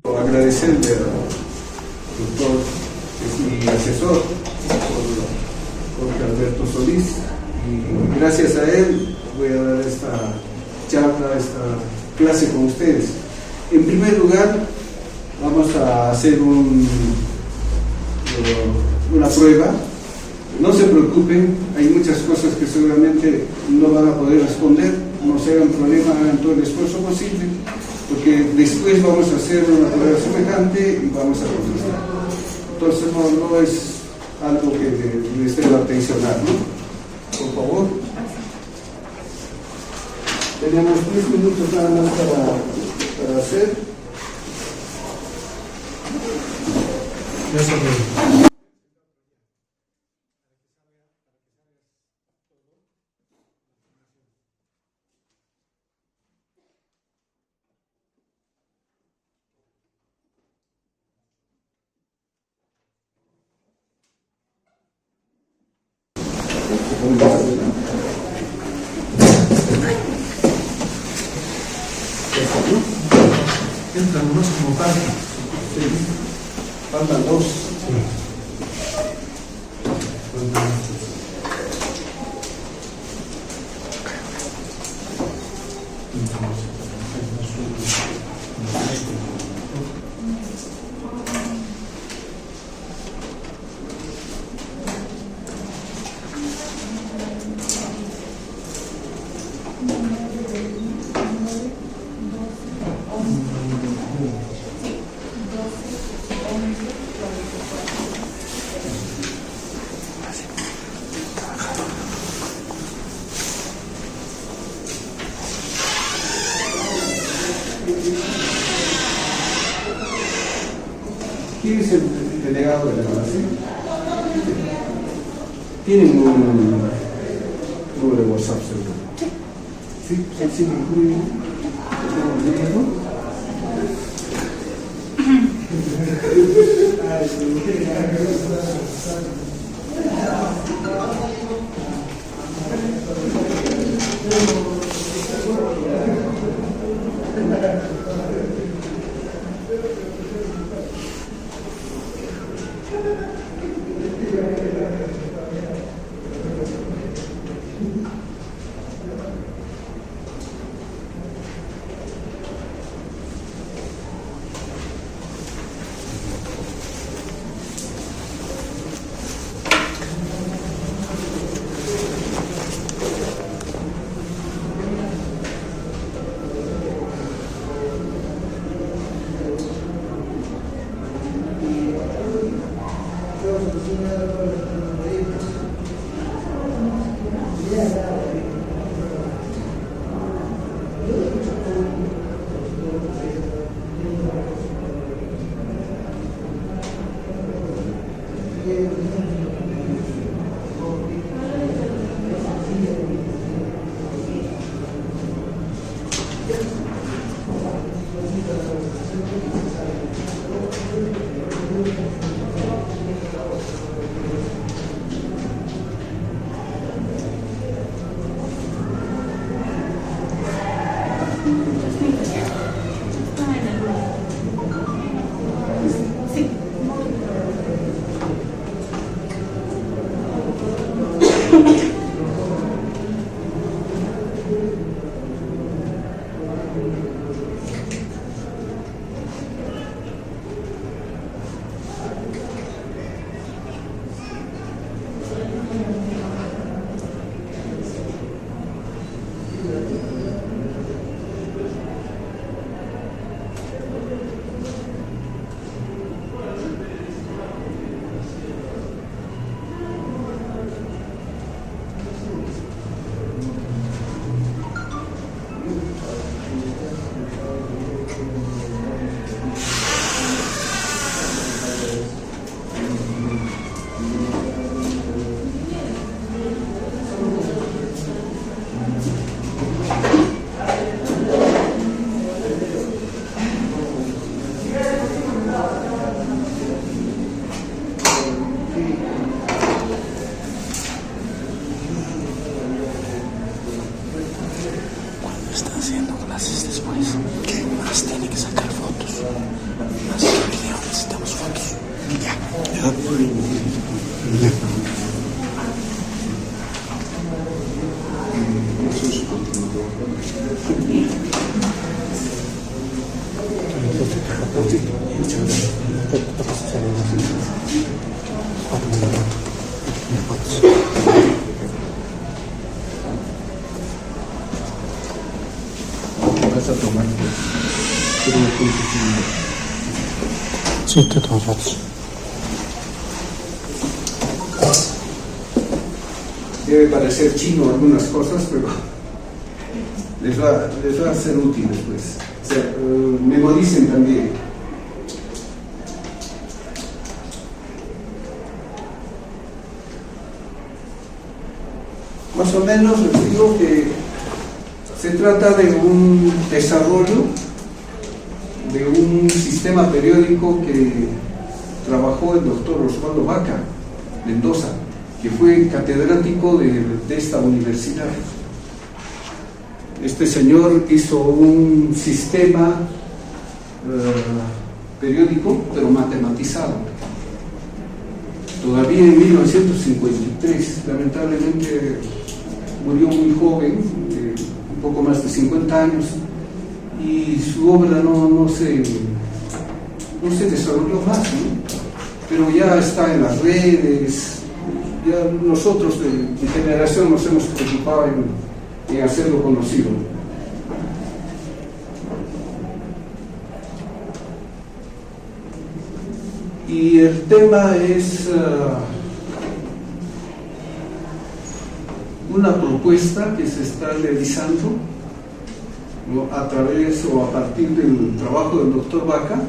Agradecerle al doctor, que es mi asesor, Jorge Alberto Solís, y gracias a él voy a dar esta charla, esta clase con ustedes. En primer lugar, vamos a hacer una prueba. No se preocupen, hay muchas cosas que seguramente no van a poder responder, no se hagan problema, hagan todo el esfuerzo posible, porque después vamos a hacer una prueba semejante y vamos a contestar. Entonces no es algo que les deba atencionar, ¿no? Por favor. Tenemos 3 minutos nada más para hacer. Entran unos como faltan. Sí. Faltan 2. ¿Quién es el delegado de la clase? ¿Tienen un número de WhatsApp seguro? Sí, sí, me incluye. Vas a tomar. Sí, te tomas fotos. Debe parecer chino algunas cosas, pero les va a ser útil después. O sea, memoricen también. Más o menos les digo que se trata de un desarrollo de un sistema periódico que trabajó el doctor Osvaldo Baca Mendoza, que fue catedrático de esta universidad. Este señor hizo un sistema periódico, pero matematizado. Todavía en 1953, lamentablemente murió muy joven, un poco más de 50 años, y su obra no se desarrolló más, ¿no? Pero ya está en las redes, ya nosotros de mi generación nos hemos preocupado en hacerlo conocido. Y el tema es una propuesta que se está realizando, ¿no?, a través o a partir del trabajo del doctor Baca,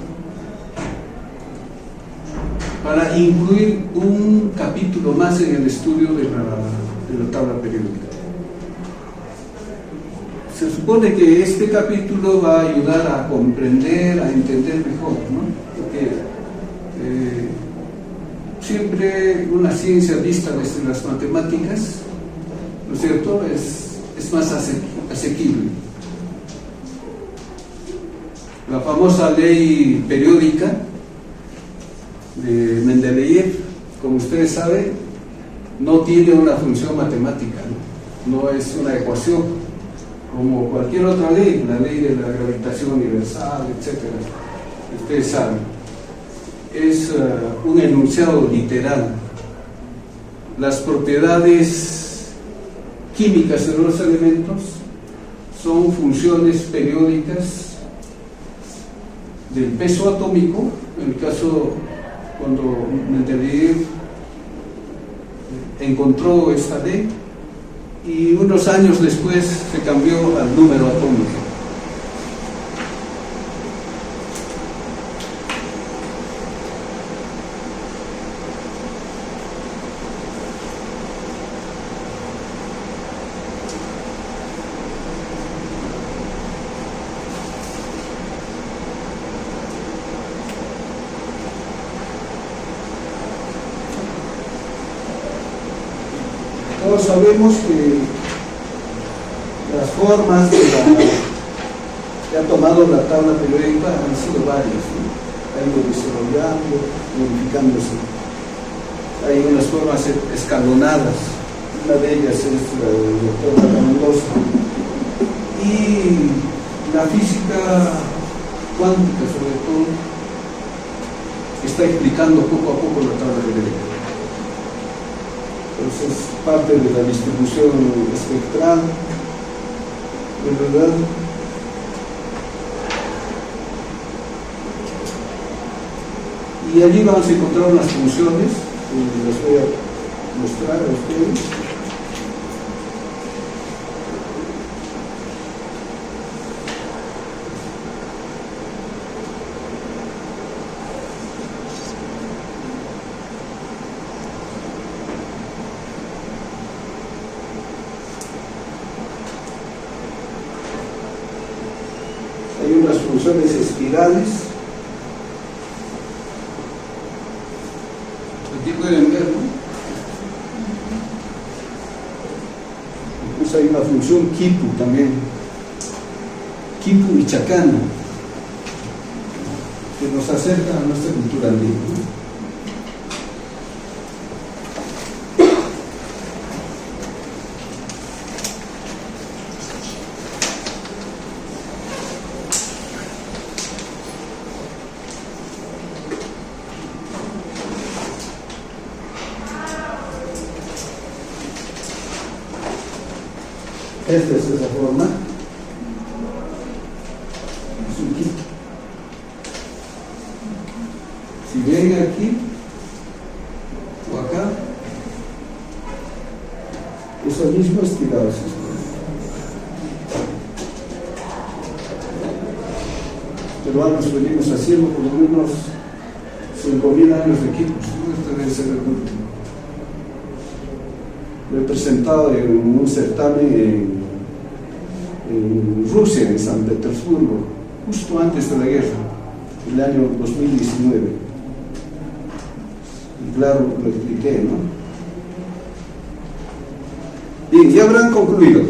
para incluir un capítulo más en el estudio de la tabla periódica. Se supone que este capítulo va a ayudar a comprender, a entender mejor, ¿no? Porque siempre una ciencia vista desde las matemáticas, ¿no es cierto?, es más asequible. La famosa ley periódica de Mendeleev, como ustedes saben, no tiene una función matemática, no es una ecuación como cualquier otra ley, la ley de la gravitación universal, etc. Ustedes saben, es un enunciado literal. Las propiedades químicas de los elementos son funciones periódicas del peso atómico, en el caso cuando Mendeleev encontró esta ley, y unos años después se cambió al número atómico. Todos sabemos que las formas que ha tomado la tabla periódica han sido varias, ¿no? Ha ido desarrollando, modificándose. Hay unas formas escalonadas, una de ellas es la del doctor Baca Mendoza, y la física cuántica, sobre todo, está explicando poco a poco la tabla periódica. Entonces, parte de la distribución espectral, ¿verdad? Y allí vamos a encontrar unas funciones, y las voy a mostrar a ustedes. Hay unas funciones espirales. Aquí pueden ver, ¿no? Incluso hay una función Kipu también. Kipu y Chacano. que nos acerca a nuestra cultura andina, ¿no? Esta es esa forma. Es un kit. Si ven aquí o acá, eso mismo es tirado así. Peruanos venimos haciendo por lo menos 5.000 años de equipos, ¿no? Este debe ser el último. Lo he presentado en un certamen en Rusia, en San Petersburgo, justo antes de la guerra, el año 2019. Y claro, lo expliqué, ¿no? Bien, ya habrán concluido.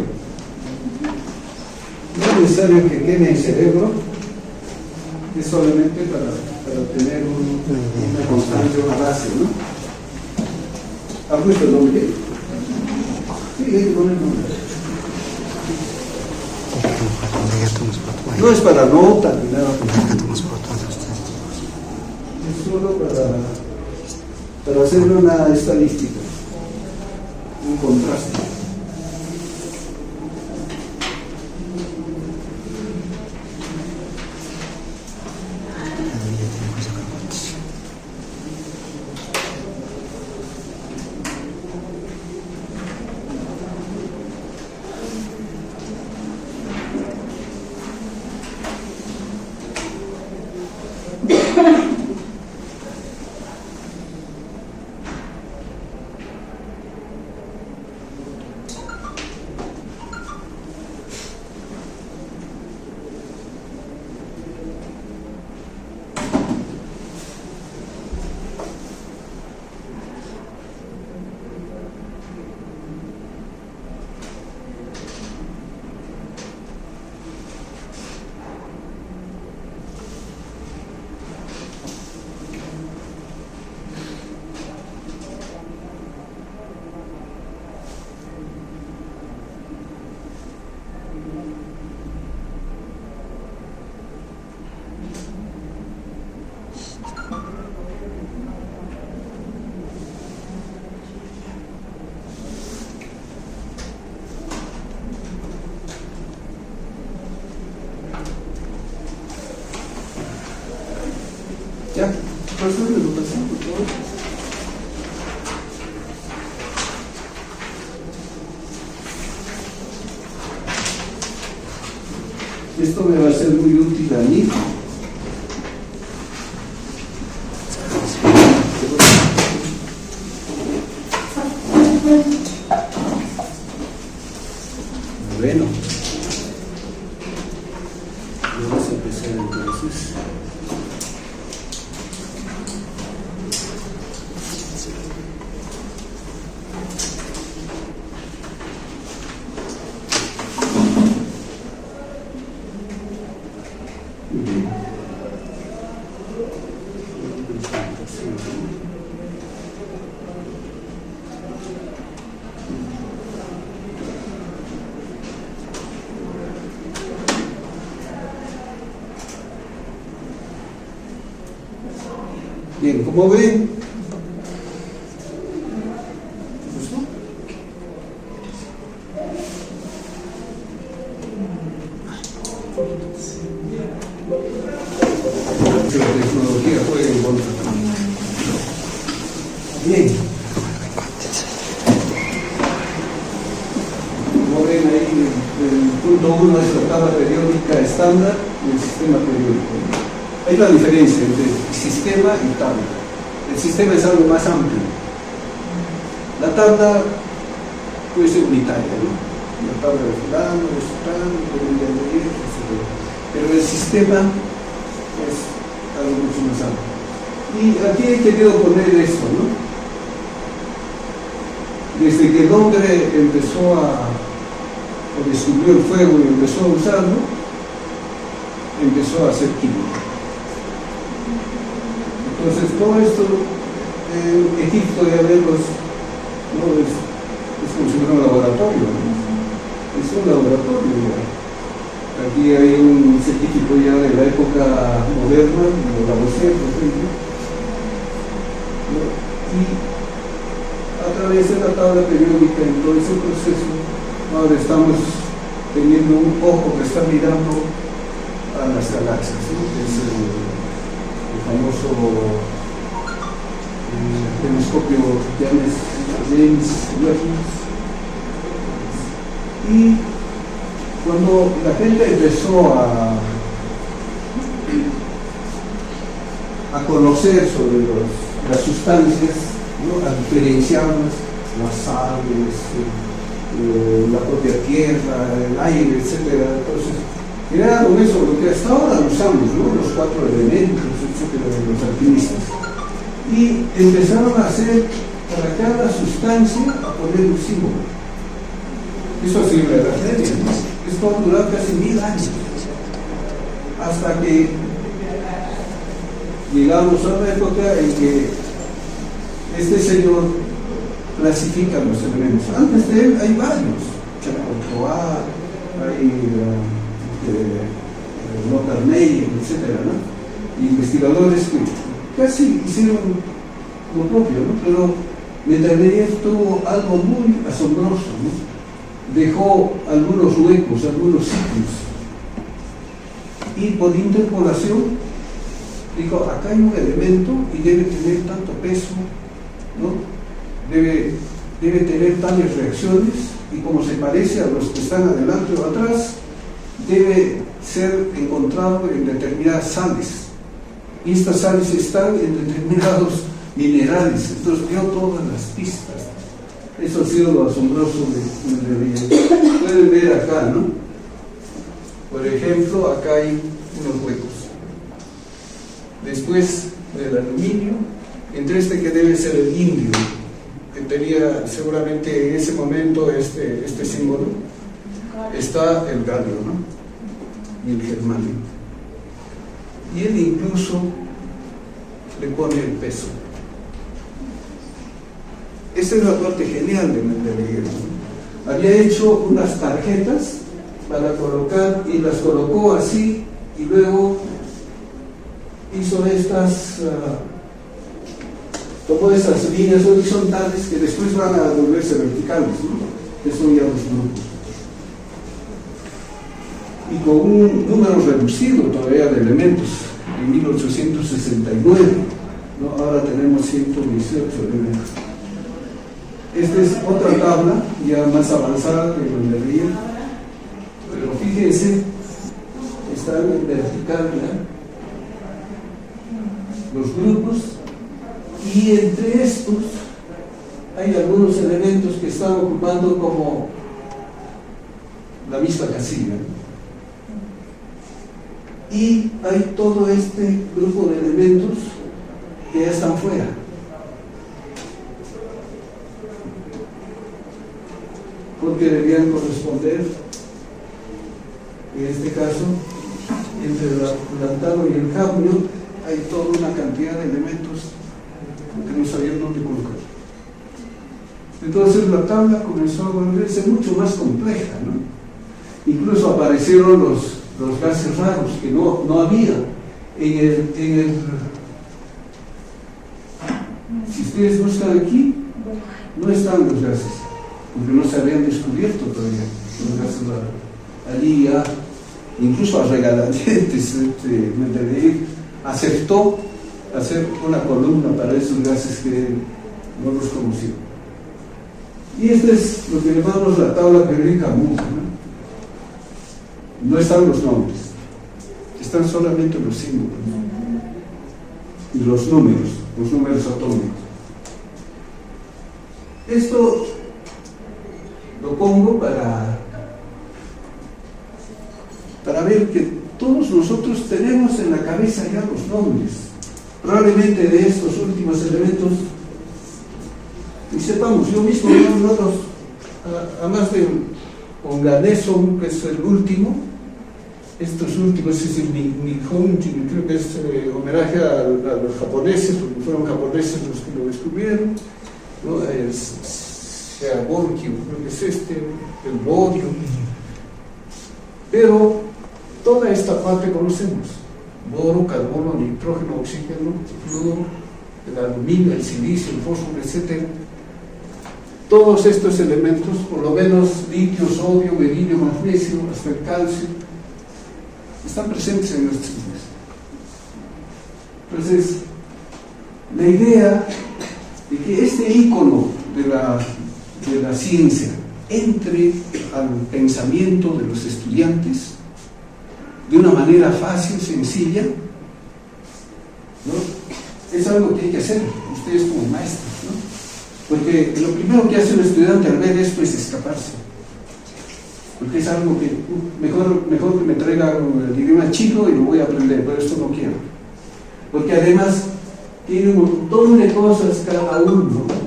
No es necesario que queme el cerebro, es solamente para tener una constancia, una base, ¿no? ¿Ha puesto el nombre? Sí, hay que poner nombre. No es para nota ni nada. Es solo para hacer una estadística, un contraste. Ya, profesor de educación, por favor. Esto me va a ser muy útil a mí. Bueno, vamos a empezar entonces. Bien, como ven, la tecnología juega en contra. Bien, como ven ahí, el punto 1 es la tabla periódica estándar y el sistema periódico. Hay la diferencia entre sistema y tabla. El sistema es algo más amplio. La tabla puede ser unitaria, ¿no? La tabla de fulano, de sultano, etc. Pero el sistema es algo mucho más amplio. Y aquí he querido poner esto, ¿no? Desde que el hombre empezó o descubrió el fuego y empezó a usarlo, empezó a hacer química. Entonces todo esto, Egipto ya vemos, ¿no? Es como si fuera un laboratorio, ¿no? Es un laboratorio ya. Aquí hay un científico ya de la época moderna, como Lavoisier, por ejemplo, ¿no? Y a través de la tabla periódica en todo ese proceso, ahora estamos teniendo un ojo que está mirando a las galaxias, ¿no? Es el famoso telescopio James Webb. Y cuando la gente empezó a conocer sobre las sustancias, ¿no? A diferenciarlas, las sales, la propia tierra, el aire, etc. Entonces, crearon eso, lo que hasta ahora usamos, ¿no? Los 4 elementos, etc., de los alquimistas. Y empezaron a hacer para cada sustancia a poner un símbolo. Eso ha sido la Edad Media, ¿no? Esto ha durado casi 1000 años. Hasta que llegamos a una época en que este señor clasifica los elementos. Antes de él hay varios. Chacotoa, hay Locarney, etc., ¿no? Investigadores que casi hicieron lo propio, ¿no? Pero Mendeleev tuvo algo muy asombroso, ¿no? Dejó algunos huecos, algunos sitios, y por interpolación dijo: acá hay un elemento y debe tener tanto peso, ¿no? Debe tener tales reacciones, y como se parece a los que están adelante o atrás, debe ser encontrado en determinadas sales, y estas sales están en determinados minerales. Entonces dio todas las pistas. Eso ha sido lo asombroso de Mendeleev. Pueden ver acá, ¿no? Por ejemplo, acá hay unos huecos. Después del aluminio, entre este que debe ser el indio, que tenía seguramente en ese momento este símbolo, está el galio, ¿no? Y el germanio. Y él incluso le pone el peso. Esa es la parte genial de Mendeleev, ¿no? Había hecho unas tarjetas para colocar, y las colocó así, y luego hizo estas, tomó esas líneas horizontales que después van a volverse verticales, ¿no? Que son ya los grupos. Y con un número reducido todavía de elementos, en 1869, ¿no? Ahora tenemos 118 elementos. Esta es otra tabla ya más avanzada que Mendeleev, pero fíjense, están en vertical ya los grupos, y entre estos hay algunos elementos que están ocupando como la misma casilla, y hay todo este grupo de elementos que ya están fuera. Porque debían corresponder, en este caso, entre el lantano y el cadmio, hay toda una cantidad de elementos que no sabían dónde colocar. Entonces la tabla comenzó a volverse mucho más compleja, ¿no? Incluso aparecieron los gases raros que no había en el si ustedes buscan aquí, no están los gases, porque no se habían descubierto todavía los gases raros. Allí ya, incluso a regañadientes, Mendeleev aceptó hacer una columna para esos gases que no los conocía. Y esto es lo que llamamos la tabla periódica MUC, ¿no? No están los nombres, están solamente los símbolos, ¿no? Y los números atómicos. Esto lo pongo para ver que todos nosotros tenemos en la cabeza ya los nombres, probablemente de estos últimos elementos, y sepamos, yo mismo no los, además de Onganeson, que es el último, estos últimos, es el Nihon, creo que es homenaje a los japoneses, porque fueron japoneses los que lo descubrieron, ¿no? El Seaborkio, creo que es el borio. Pero toda esta parte conocemos: boro, carbono, nitrógeno, oxígeno, flúor, el aluminio, el silicio, el fósforo, etc. Todos estos elementos, por lo menos litio, sodio, berilio, magnesio, hasta el calcio, están presentes en nuestras vidas. Entonces, la idea de que este ícono de la ciencia entre al pensamiento de los estudiantes de una manera fácil, sencilla, ¿no? Es algo que hay que hacer ustedes como maestros, ¿no? Porque lo primero que hace un estudiante al ver esto es escaparse, porque es algo que mejor que me traiga el idioma chino y lo voy a aprender, pero esto no quiero, porque además tiene un montón de cosas cada uno, ¿no?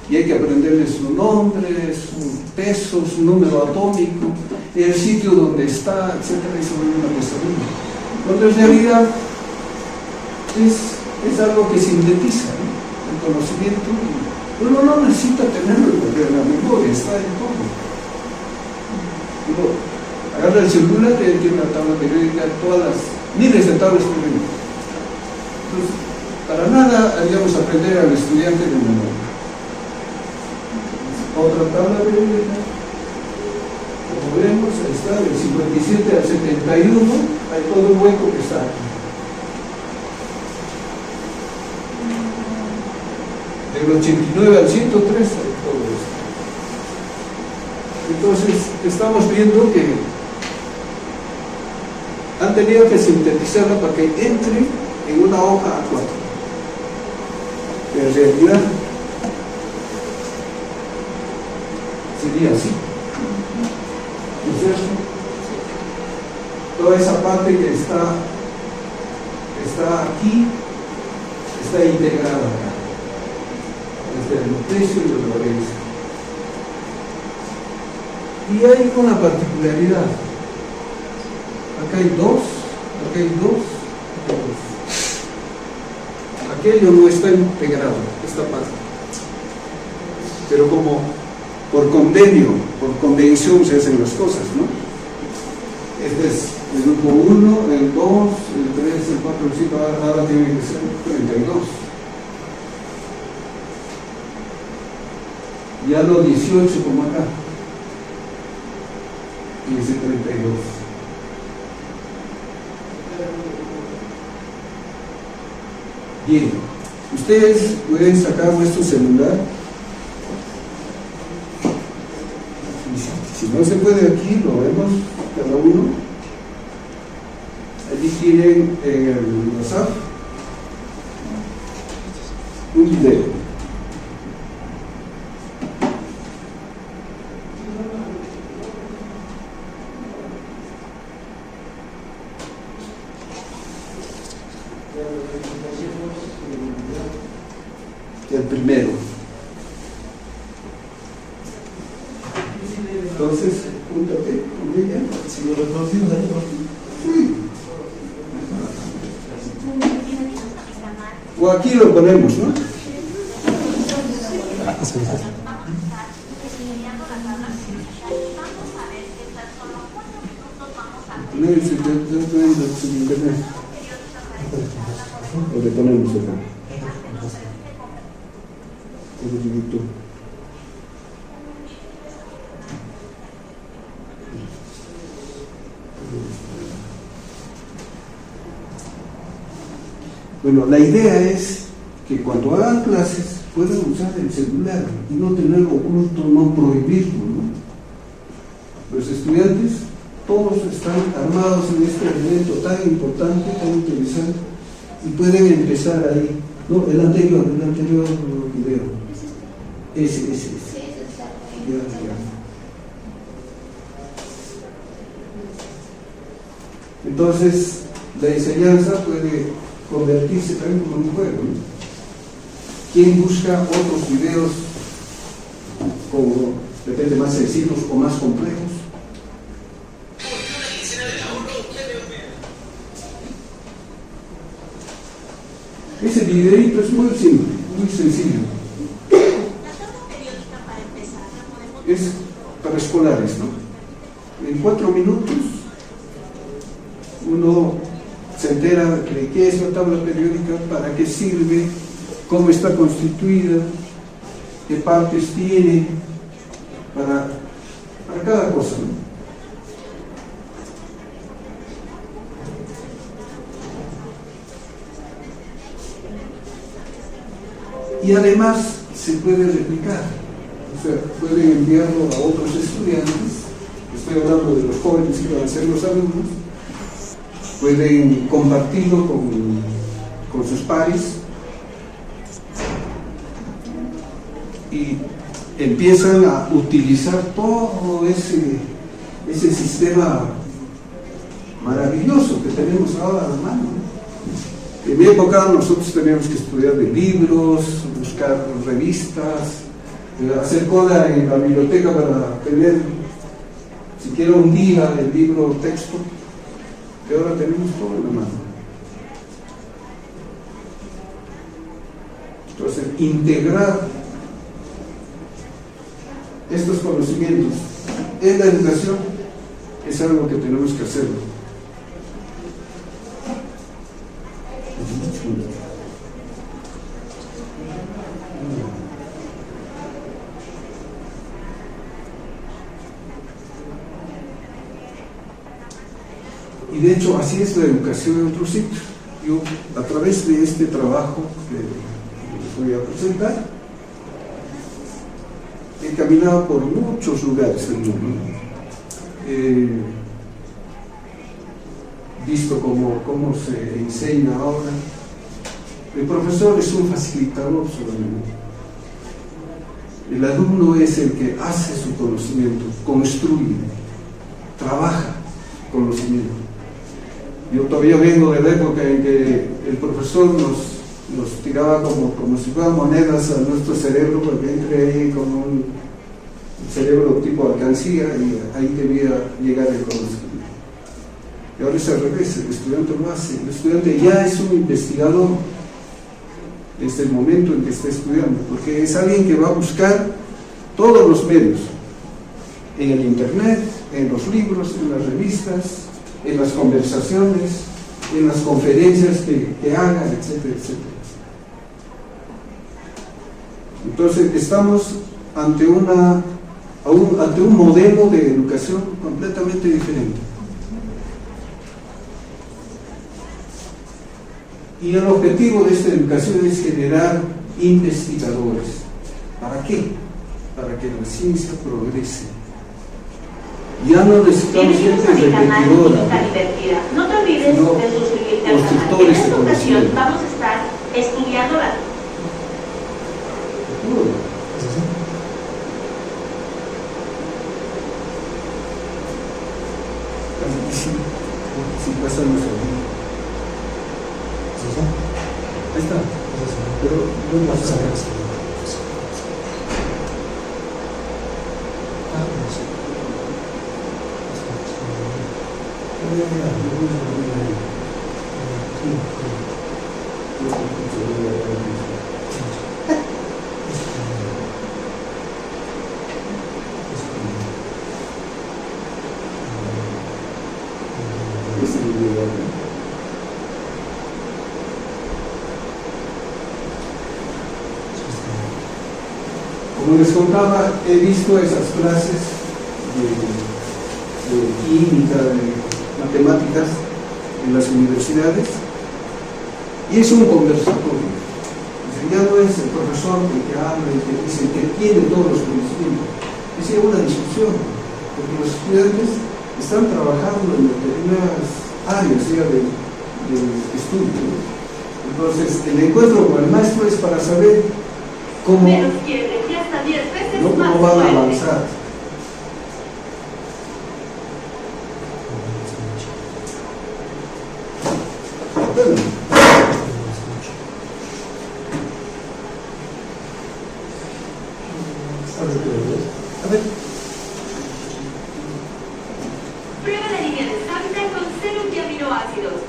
Y hay que aprenderle su nombre, su peso, su número atómico, el sitio donde está, etcétera, y se vuelve una pesadilla. Cuando en realidad es algo que sintetiza, ¿no? El conocimiento, y uno no necesita tenerlo porque la memoria está en todo. Uno agarra el celular y tiene una tabla periódica, todas las miles de tablas periódicas. Entonces, para nada haríamos aprender al estudiante de memoria. Otra tabla periódica, como vemos, ahí está, del 57 al 71, hay todo un hueco que está aquí. Del 89 al 103 hay todo esto. Entonces, estamos viendo que han tenido que sintetizarla para que entre en una hoja A4. En realidad, sería así, ¿no es cierto? Toda esa parte que está aquí está integrada acá, desde el nucleus y el lorenzo. Y hay una particularidad: acá hay dos, acá hay dos. Aquello no está integrado, esta parte, pero como por convenio, por convención se hacen las cosas, ¿no? Este es el grupo 1, el 2, el 3, el 4, el 5, ahora tiene que ser 32. Ya no 18 como acá, y ese 32. Bien, ustedes pueden sacar vuestro celular. Si no se puede aquí, lo vemos cada uno. Allí tienen en el WhatsApp un video. El primero. Entonces, júntate con ella. Si lo reconocimos ahí, sí. O aquí lo ponemos, ¿no? Lo que ponemos acá. Bueno, la idea es que cuando hagan clases puedan usar el celular y no tenerlo oculto, no prohibirlo, ¿no? Los estudiantes todos están armados en este evento tan importante, tan interesante, y pueden empezar ahí, ¿no? El anterior video. Ese. Ya. Entonces, la enseñanza puede convertirse también como un juego, ¿no? ¿Quién busca otros videos como de repente más sencillos o más complejos? Ese videito es muy simple, muy sencillo. Es para escolares, ¿no? En 4 minutos uno se entera de qué es la tabla periódica, para qué sirve, cómo está constituida, qué partes tiene, para cada cosa, ¿no? Y además se puede replicar, o sea, pueden enviarlo a otros estudiantes, estoy hablando de los jóvenes que van a ser los alumnos, pueden compartirlo con sus pares y empiezan a utilizar todo ese sistema maravilloso que tenemos ahora a la mano, ¿no? En mi época nosotros teníamos que estudiar de libros, buscar revistas, hacer cola en la biblioteca para tener siquiera un día del libro o texto, que ahora tenemos todo en la mano. Entonces, integrar estos conocimientos en la educación es algo que tenemos que hacerlo. Y de hecho así es la educación en otros sitios. Yo, a través de este trabajo que les voy a presentar, he caminado por muchos lugares del mundo. He visto cómo se enseña ahora. El profesor es un facilitador solamente. El alumno es el que hace su conocimiento, construye, trabaja conocimiento. Yo todavía vengo de la época en que el profesor nos tiraba como si fueran monedas a nuestro cerebro, porque entre ahí como un cerebro tipo alcancía y ahí debía llegar el conocimiento. Y ahora es al revés, el estudiante lo hace. El estudiante ya es un investigador desde el momento en que está estudiando, porque es alguien que va a buscar todos los medios, en el internet, en los libros, en las revistas, en las conversaciones, en las conferencias que hagan, etcétera, etcétera. Entonces estamos ante un modelo de educación completamente diferente. Y el objetivo de esta educación es generar investigadores. ¿Para qué? Para que la ciencia progrese. Ya no necesitamos gente repetidora, no te olvides de suscribirte al canal. En esta ocasión vamos a estar estudiando la... Sí, pasamos aquí. Ahí está. Pero no vas a saber. Como les contaba, he visto esas clases de química, de matemáticas en las universidades, y es un conversatorio. Ya no es el profesor el que habla, el que dice, que tiene todos los conocimientos. Es ya una discusión, porque los estudiantes están trabajando en determinadas áreas ya de estudio. Entonces, el encuentro con el maestro es para saber cómo, no cómo van a avanzar. Bueno. A ver. Prueba la línea exacta con serum de aminoácidos.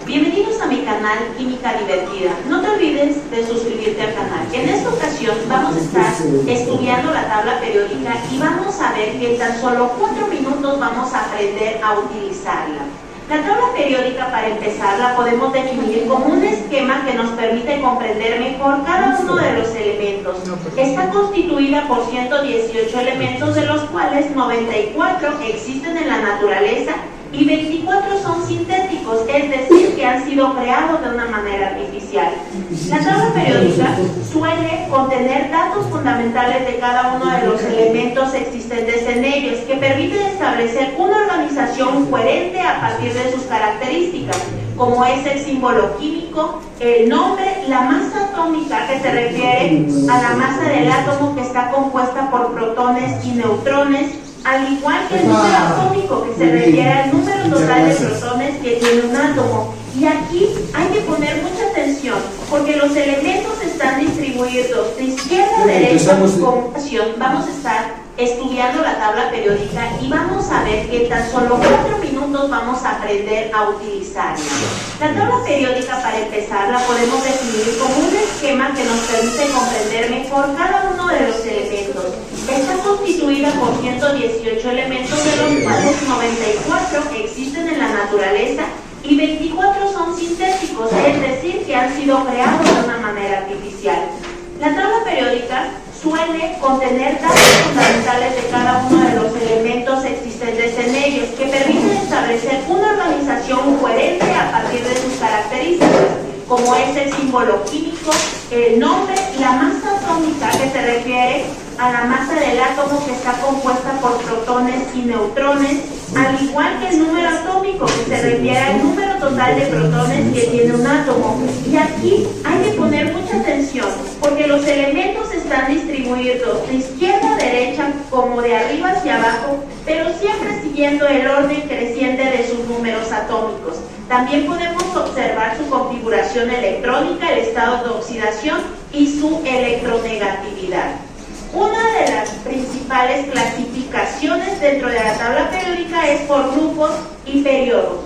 Bienvenidos a mi canal y química divertida. No te olvides de suscribirte al canal. En esta ocasión vamos a estar estudiando la tabla periódica y vamos a ver que en tan solo 4 minutos vamos a aprender a utilizarla. La tabla periódica, para empezar, la podemos definir como un esquema que nos permite comprender mejor cada uno de los elementos. Está constituida por 118 elementos, de los cuales 94 existen en la naturaleza y 24 son sintéticos, es decir, que han sido creados de una manera artificial. La tabla periódica suele contener datos fundamentales de cada uno de los elementos existentes en ellos, que permiten establecer una organización coherente a partir de sus características, como es el símbolo químico, el nombre, la masa atómica, que se refiere a la masa del átomo, que está compuesta por protones y neutrones, al igual que el número atómico, que se refiere al número total de protones que tiene un átomo. Y aquí hay que poner mucha atención, porque los elementos están distribuidos de izquierda a derecha. Vamos a estar estudiando la tabla periódica y vamos a ver que en tan solo 4 minutos vamos a aprender a utilizarla. La tabla periódica, para empezar, la podemos definir como un esquema que nos permite comprender mejor cada uno de los elementos. Está constituida por 118 elementos, de los cuales 94 existen en la naturaleza y 24 son sintéticos, es decir, que han sido creados de una manera artificial. La tabla periódica suele contener datos fundamentales de cada uno de los elementos existentes en ellos, que permiten establecer una organización coherente a partir de sus características, como es el símbolo químico, el nombre, la masa atómica, que se refiere a la masa del átomo, que está compuesta por protones y neutrones, al igual que el número atómico, que se refiere al número total de protones que tiene un átomo. Y aquí hay que poner mucha atención, porque los elementos están distribuidos de izquierda a derecha, como de arriba hacia abajo, pero siempre siguiendo el orden creciente de sus números atómicos. También podemos observar su configuración electrónica, el estado de oxidación y su electronegatividad. Una de las principales clasificaciones dentro de la tabla periódica es por grupos y periodos.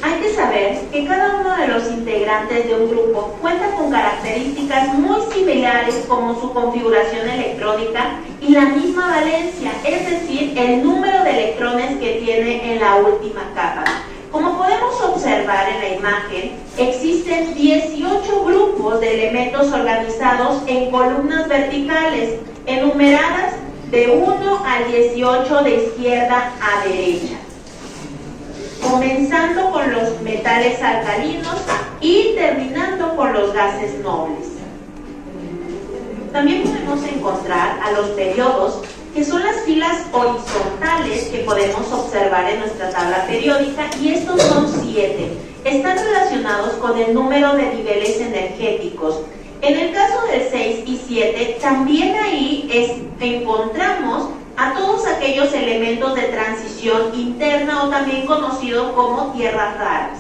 Hay que saber que cada uno de los integrantes de un grupo cuenta con características muy similares, como su configuración electrónica y la misma valencia, es decir, el número de electrones que tiene en la última capa. Como podemos observar en la imagen, existen 18 grupos de elementos organizados en columnas verticales, enumeradas de 1 al 18 de izquierda a derecha, comenzando con los metales alcalinos y terminando con los gases nobles. También podemos encontrar a los periodos, que son las filas horizontales que podemos observar en nuestra tabla periódica, y estos son 7. Están relacionados con el número de niveles energéticos. En el caso del 6 y 7, también ahí encontramos a todos aquellos elementos de transición interna, o también conocidos como tierras raras.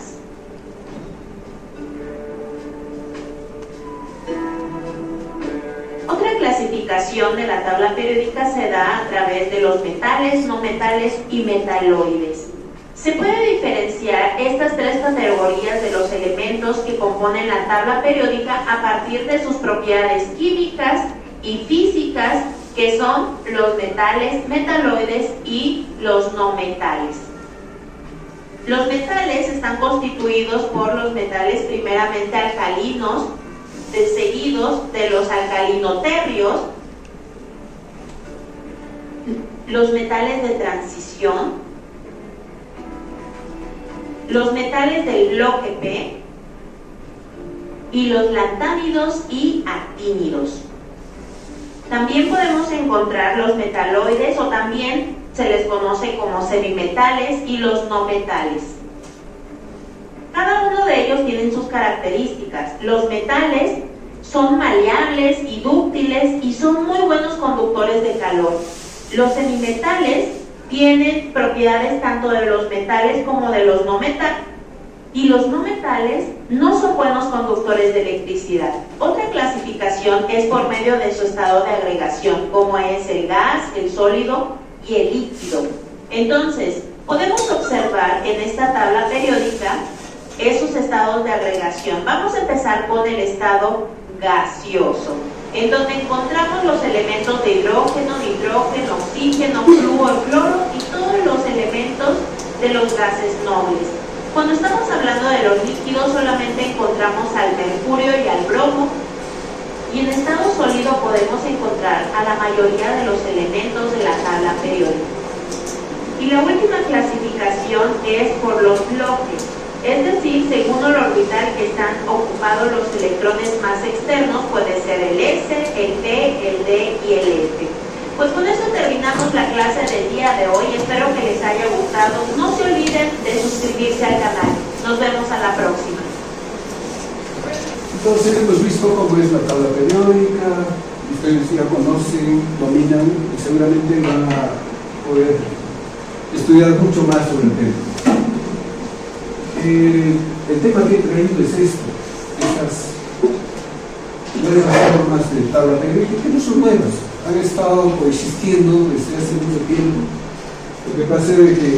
Otra clasificación de la tabla periódica se da a través de los metales, no metales y metaloides. Se puede diferenciar estas 3 categorías de los elementos que componen la tabla periódica a partir de sus propiedades químicas y físicas, que son los metales, metaloides y los no metales. Los metales están constituidos por los metales primeramente alcalinos, seguidos de los alcalinoterrios, los metales de transición, los metales del bloque P y los lantánidos y actínidos. También podemos encontrar los metaloides, o también se les conoce como semimetales, y los no metales. Cada uno de ellos tienen sus características. Los metales son maleables y dúctiles y son muy buenos conductores de calor. Los semimetales tienen propiedades tanto de los metales como de los no metales, y los no metales no son buenos conductores de electricidad. Otra clasificación es por medio de su estado de agregación, como es el gas, el sólido y el líquido. Entonces, podemos observar en esta tabla periódica esos estados de agregación. Vamos a empezar con el estado gaseoso, en donde encontramos los elementos de hidrógeno, nitrógeno, oxígeno, flúor, cloro y todos los elementos de los gases nobles. Cuando estamos hablando de los líquidos, solamente encontramos al mercurio y al bromo, y en estado sólido podemos encontrar a la mayoría de los elementos de la tabla periódica. Y la última clasificación es por los bloques, es decir, según el orbital que están ocupados los electrones más externos, puede ser el S, el P, el D y el F. Pues con eso terminamos la clase del día de hoy, espero que les haya gustado. No se olviden de suscribirse al canal. Nos vemos a la próxima. Entonces hemos visto cómo es la tabla periódica, ustedes ya conocen, dominan y seguramente van a poder estudiar mucho más sobre el tema. El tema que he traído es esto, estas nuevas formas de tabla periódica, que no son nuevas, han estado coexistiendo desde hace mucho tiempo. Lo que pasa es que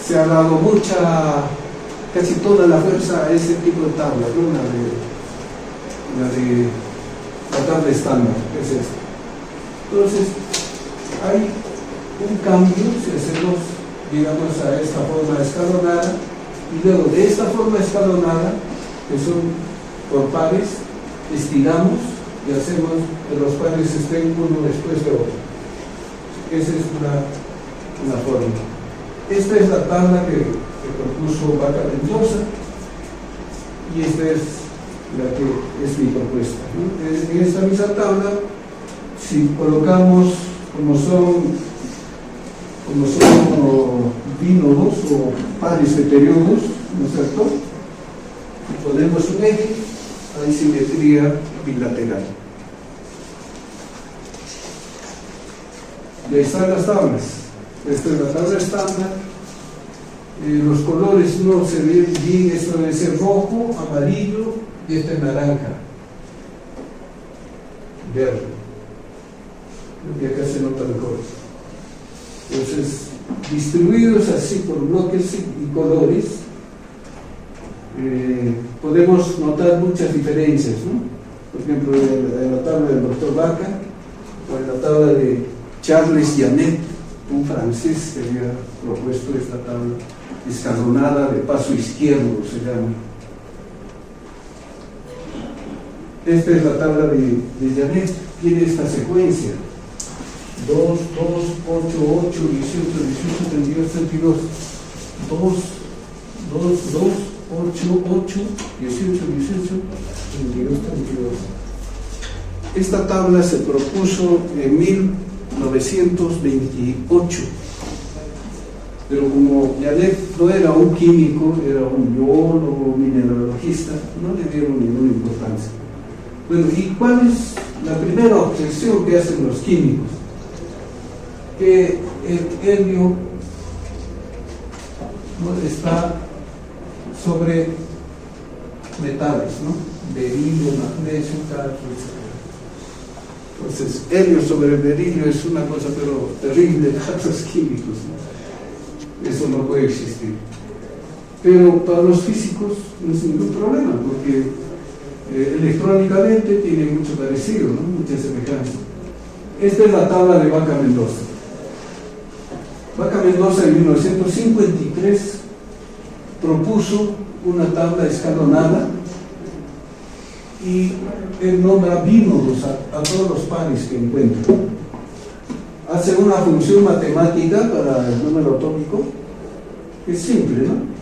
se ha dado casi toda la fuerza a ese tipo de tabla, ¿no? La tabla estándar, que es esta. Entonces, hay un cambio si hacemos, digamos, a esta forma escalonada, y luego de esta forma escalonada, que son por pares, estiramos y hacemos que los pares estén uno después de otro. Esa es una forma. Esta es la tabla que propuso Vaca Mendoza, y esta es la que es mi propuesta, ¿no? En esta misma tabla, si colocamos como son bínomos o pares de periodos, ¿no es cierto? Y ponemos un eje, hay simetría bilateral. Y ahí están las tablas. Esta es la tabla estándar. Los colores no se ven bien, esto debe ser rojo, amarillo, y este es naranja, verde. Y acá se nota mejor. Entonces, distribuidos así por bloques y colores, podemos notar muchas diferencias, ¿no? Por ejemplo, en la tabla del doctor Vaca, o en la tabla de Charles Janet, un francés que había propuesto esta tabla escalonada de paso izquierdo, se llama. Esta es la tabla de Janet, tiene esta secuencia: 2, 2, 8, 8, 18, 18, 32, 32, 2, 2, 2, 8, 8, 18, 18, 32, 32. Esta tabla se propuso en 1928, pero como Janet no era un químico, era un biólogo, mineralogista, no le dieron ninguna importancia. Bueno, ¿y cuál es la primera objeción que hacen los químicos? Que el helio no está sobre metales, ¿no? Berilio, magnesio, calcio, etc. Entonces, helio sobre berilio es una cosa pero terrible para los químicos, ¿no? Eso no puede existir. Pero para los físicos no es ningún problema, porque electrónicamente tiene mucho parecido, ¿no? Mucha semejanza. Esta es la tabla de Vaca Mendoza. Vaca Mendoza en 1953 propuso una tabla escalonada y él nombra bínomos a todos los pares que encuentra. Hace una función matemática para el número atómico que es simple, ¿no?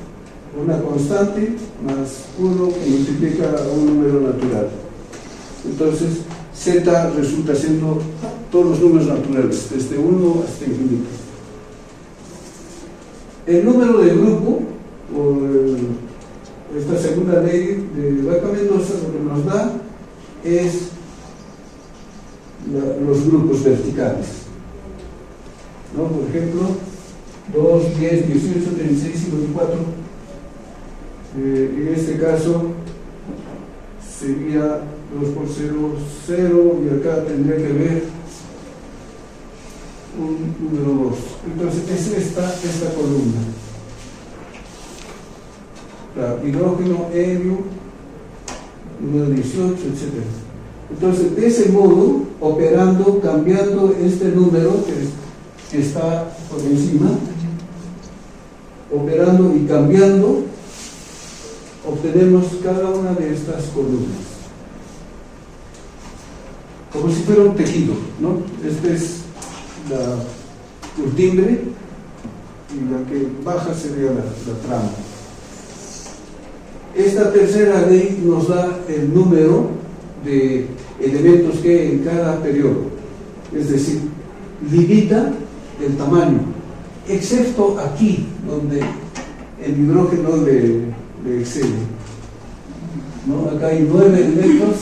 Una constante más 1 que multiplica a un número natural. Entonces, Z resulta siendo todos los números naturales, desde 1 hasta infinito. El número de grupo, o esta segunda ley de Vaca Mendoza, lo que nos da es los grupos verticales, ¿no? Por ejemplo, 2, 10, 18, 36, 54. En este caso sería 2 por 0, 0, y acá tendría que ver un número 2. Entonces es esta columna. Claro, hidrógeno, helio, número 18, etc. Entonces, de ese modo, operando, cambiando este número que está por encima, operando y cambiando, obtenemos cada una de estas columnas. Como si fuera un tejido, ¿no? Esta es la urtimbre y la que baja sería la trama. Esta tercera ley nos da el número de elementos que hay en cada periodo, es decir, limita el tamaño, excepto aquí, donde el hidrógeno le excede, ¿no? Acá hay 9 elementos,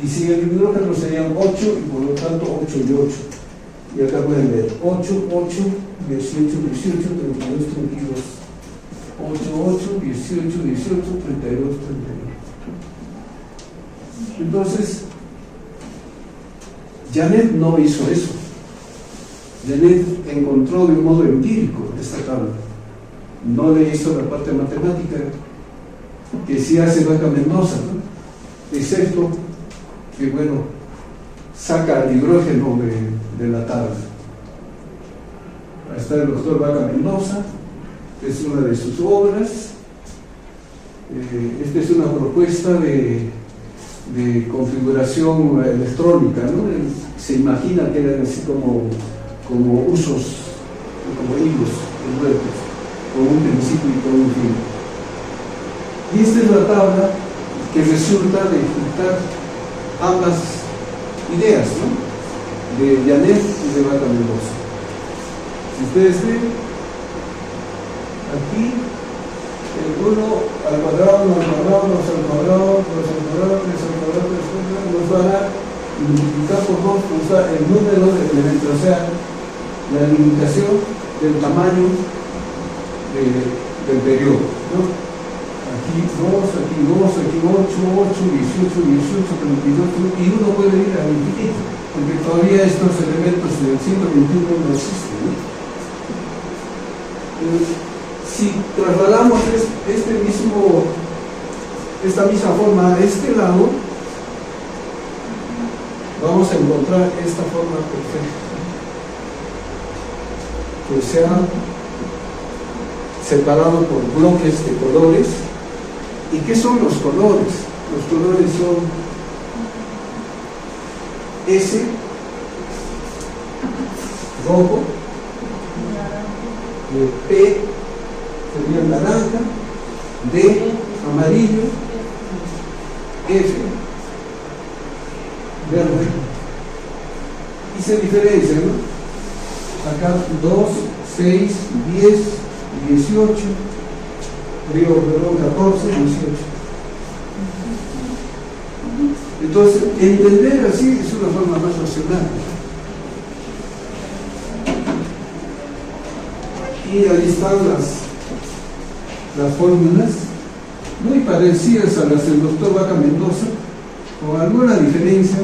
y si el hidrógeno serían 8, y por lo tanto 8 y 8. Y acá pueden ver 8, 8, 18, 18, 32, 32. 8, 8, 18, 18, 32, 32. Entonces, Janet no hizo eso. Janet encontró de un modo empírico esta tabla. No le hizo la parte matemática que sí hace Vaca Mendoza, ¿no? Excepto que, bueno, saca el hidrógeno de la tabla. Ahí está el doctor Vaca Mendoza. Es una de sus obras. Esta es una propuesta de configuración electrónica, ¿no? Se imagina que eran así como usos, como hilos envueltos, con un principio y con un fin. Y esta es la tabla que resulta de juntar ambas ideas, ¿no? De Janet y de Vaca Mendoza. Si ustedes ven, aquí, el 1 al cuadrado, más al cuadrado, más al cuadrado, más al cuadrado, más al cuadrado, nos va a dar, multiplicar por 2, nos da el número de elementos, o sea, la limitación del tamaño del periodo, ¿no? Aquí 2, aquí 2, aquí 8, 8, 18, 18, 32, y uno puede ir al infinito, porque todavía estos elementos del siglo XXI no existen, ¿no? Si trasladamos esta misma forma a este lado, vamos a encontrar esta forma perfecta, que se ha separado por bloques de colores. ¿Y qué son los colores? Los colores son S, rojo, P sería naranja, D, amarillo, F, verde, y se diferencia, ¿no? Acá 2, 6, 10, 18, perdón, 14, 18. Entonces, entender así es una forma más racional. Y ahí están las fórmulas, muy parecidas a las del doctor Vaca Mendoza, con alguna diferencia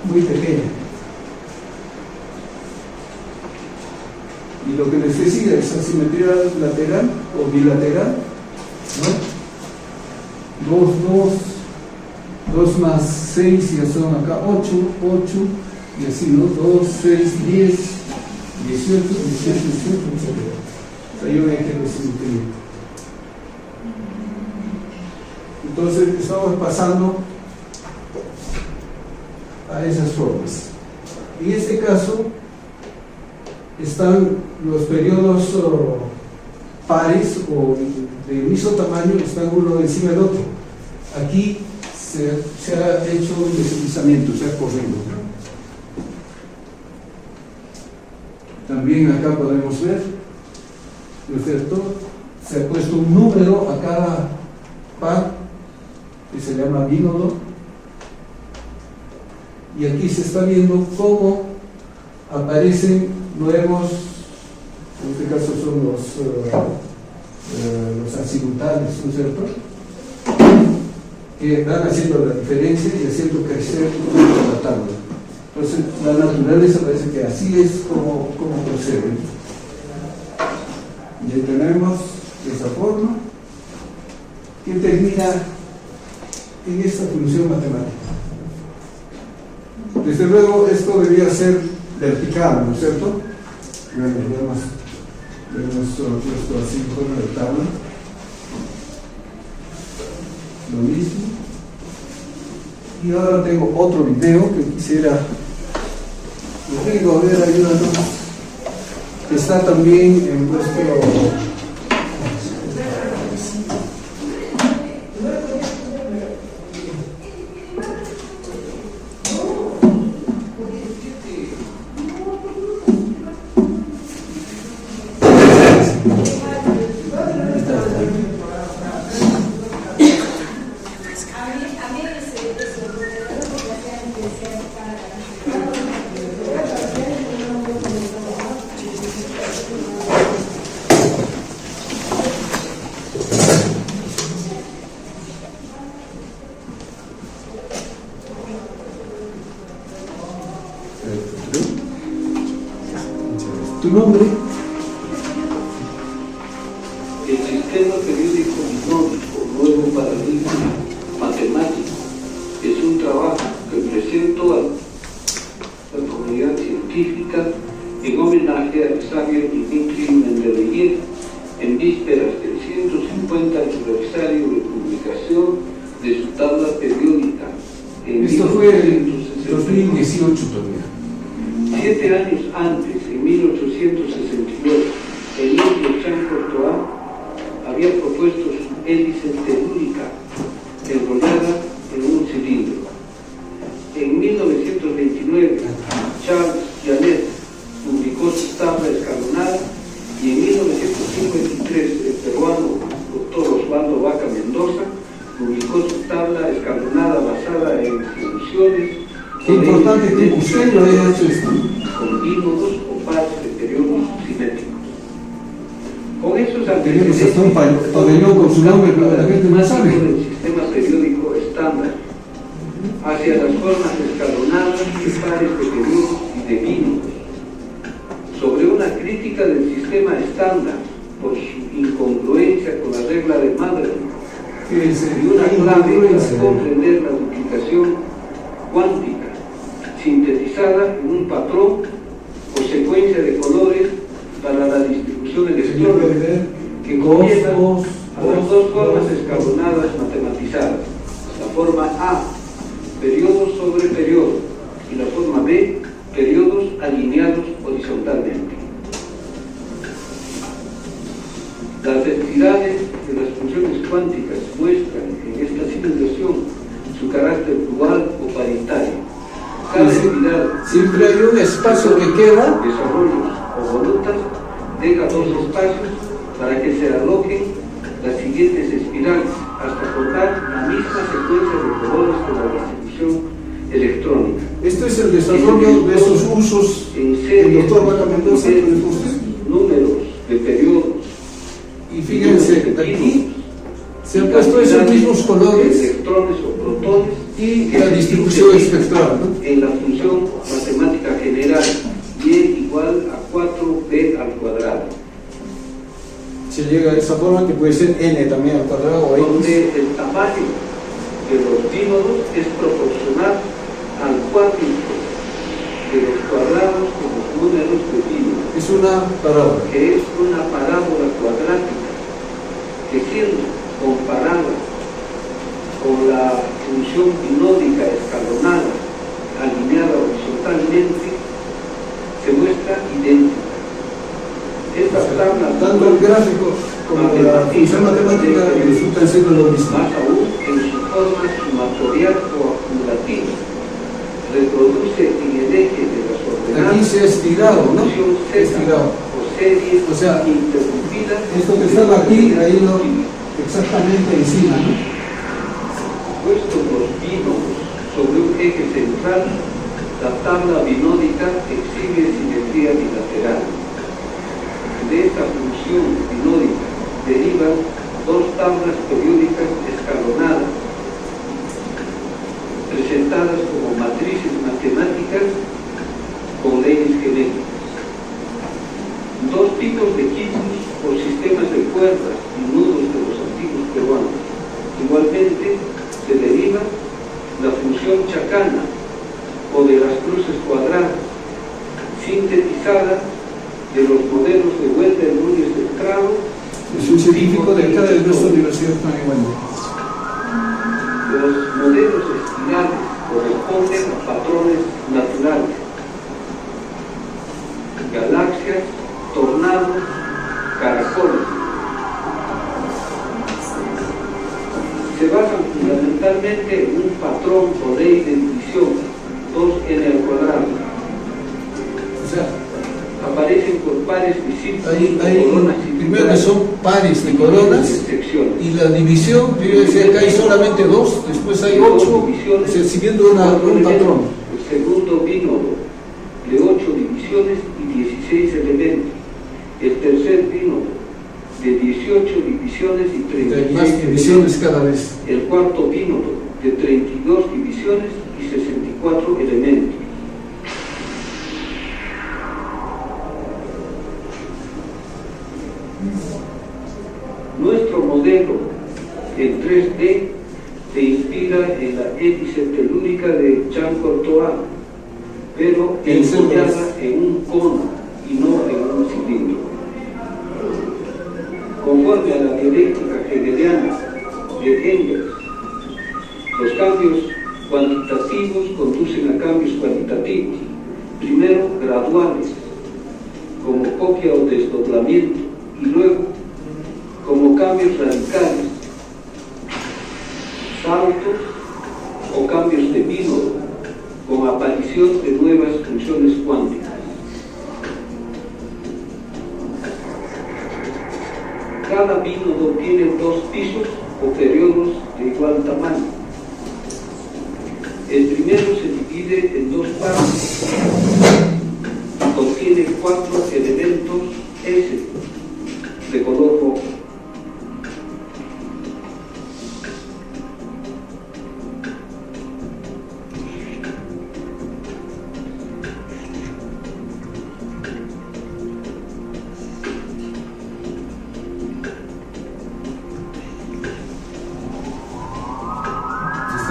muy pequeña. Y lo que les decía es asimetría lateral o bilateral, ¿no? 2 más 6 ya son acá 8, 8, y así, ¿no? 2, 6, 10, 18, 18, 18, etc. Hay un eje de simetría. Entonces estamos pasando a esas formas. En este caso están los periodos pares o de mismo tamaño, están uno encima del otro. Aquí se ha hecho un deslizamiento, se ha corrido. También acá podemos ver, ¿no es cierto? Se ha puesto un número a cada par que se llama bínodo, y aquí se está viendo cómo aparecen nuevos, en este caso son los azimutales, ¿no es cierto?, que van haciendo la diferencia y haciendo crecer la tabla. Entonces la naturaleza parece que así es como procede. Ya tenemos de esa forma. que termina en esta función matemática. Desde luego esto debería ser vertical, ¿no es cierto? Vemos esto así en forma de tabla. Lo mismo. Y ahora tengo otro video que quisiera. Rodrigo, a ver, ayúdanos. Está también en nuestro. ¿Tu nombre? El sistema periódico binómico, nuevo paradigma matemático, es un trabajo que presento a la comunidad científica en homenaje al sabio Dmitri Mendeleev en vísperas del 150 aniversario de publicación de su tabla periódica en Esto fue en 2018 todavía. 7 años antes, en 1869, Émile Courtois había propuesto su hélice telúrica enrollada en un cilindro. En 1929, Charles Janet publicó su tabla escalonada y en 1953 el peruano Dr. Osvaldo Vaca Mendoza publicó su tabla escalonada basada en funciones. Qué importante que usted lo haya hecho esto. Con dínodos o pares de periodos simétricos. Con esos Tenemos hasta un pabellón con su nombre, pero la gente no sabe. del sistema periódico estándar hacia las formas escalonadas de pares de periodos y de dínodos. Sobre una crítica del sistema estándar por su incongruencia con la regla de Madre y una clave para comprender la duplicación cuántica sintetizada en un patrón o secuencia de colores para la distribución electrónica que comienza a las dos formas escalonadas matematizadas, la forma A, periodo sobre periodo, y la forma B, periodos alineados horizontalmente. Las densidades de las funciones cuánticas muestran en esta simulación su carácter dual o paritario. Cada entidad Siempre hay un espacio que queda. desarrollos o volutas deja dos espacios para que se alojen las siguientes espirales hasta formar la misma secuencia de colores de la distribución electrónica. Esto es el desarrollo de esos usos En que serie, el doctor Vaca Mendoza le puso. números de periodos Y fíjense, aquí se han puesto esos mismos colores electrones o protones y la distribución espectral, ¿no? en la función matemática general y igual a 4b al cuadrado, Se llega a esa forma que puede ser n también al cuadrado o donde x. el tamaño de los dínodos es proporcional al cuádruplo de los cuadrados de los números de dínodos, Es una parábola. que es una parábola cuadrática que, siendo comparada con la función binómica escalonada alineada horizontalmente, se muestra idéntica. Estas tablas, Tanto el gráfico como la función matemática resultan siendo lo mismo. más aún en su forma sumatorial o acumulativa, reproduce en el eje de las ordenadas Aquí se ha estirado, ¿no? función Z Estirado. o serie O sea, interrumpida. Esto que estaba aquí, ahí lo exactamente encima, ¿no? Puestos los bínomos sobre un eje central, la tabla binómica exhibe simetría bilateral. De esta función binómica derivan dos tablas periódicas escalonadas, presentadas como matrices matemáticas con leyes genéticas. Dos tipos de equipos o sistemas de cuerdas y nudos de los antiguos peruanos. arriba, la función chacana o de las cruces cuadradas, sintetizada de los modelos de Wendell Núñez del Prado. Es un científico de acá de nuestra Universidad Wendell. Los modelos espirales corresponden a patrones naturales, galaxias, tornados, caracoles. Se basan fundamentalmente en un patrón o ley de división, 2n al cuadrado. O sea, Aparecen por pares visibles hay coronas primero que son pares de coronas secciones. y la división, yo decía que hay solamente 2, después hay 8, o sea, siguiendo un patrón. El segundo bínodo de 8 divisiones y 16 elementos. El tercer bínodo de 18 divisiones y 36 Hay más divisiones cada vez. El cuarto bínodo de 32 divisiones y 64 elementos. Nuestro modelo en 3D se inspira en la hélice telúrica de Jean-Courtois, pero enrollada en un cono y no en un cilindro. Conforme a la dialéctica hegeliana de Engels, los cambios cuantitativos conducen a cambios cualitativos, primero graduales, como copia o desdoblamiento, y luego como cambios radicales, saltos o cambios de bínodo, con aparición de nuevas funciones cuánticas. Cada bínodo tiene 2 pisos o periodos de igual tamaño. El primero se divide en 2 partes y contiene 4 elementos S de color rojo.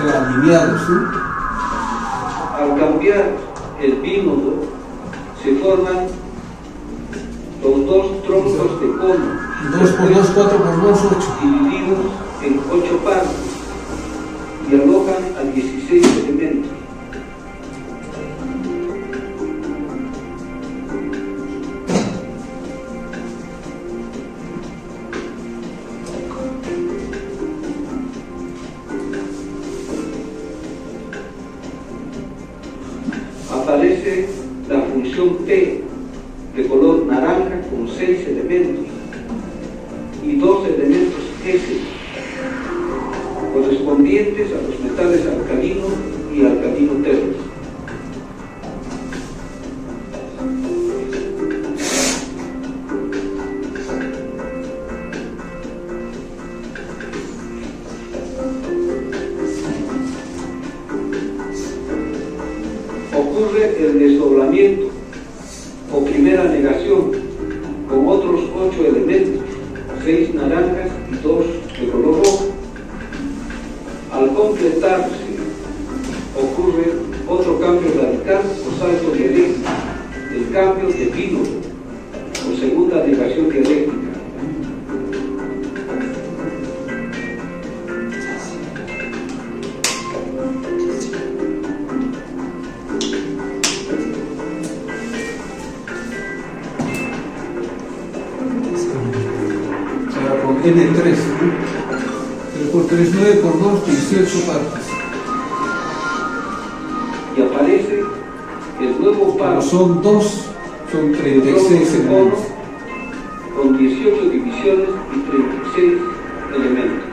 Alineados, ¿sí? Al cambiar el bínodo, se forman los 2 troncos de cono, 2 por 2, 4 por 2, 8. divididos en 8 partes y alojan a 16 elementos. Aparece la función P de color naranja con 6 elementos y 2 elementos S correspondientes a los metales alcalino y alcalino termo. Ocurre el desdoblamiento o primera negación con otros 8 elementos, 6 naranjas y 2 de color rojo. Al completarse, ocurre otro cambio radical o salto dialéctico, el cambio de bínodo o segunda negación dialéctica. N3, ¿no? 3 por 3, 9 por 2, 18 partes. Y aparece el nuevo par. Pero son 2, son 36 elementos. Con 18 divisiones y 36 elementos.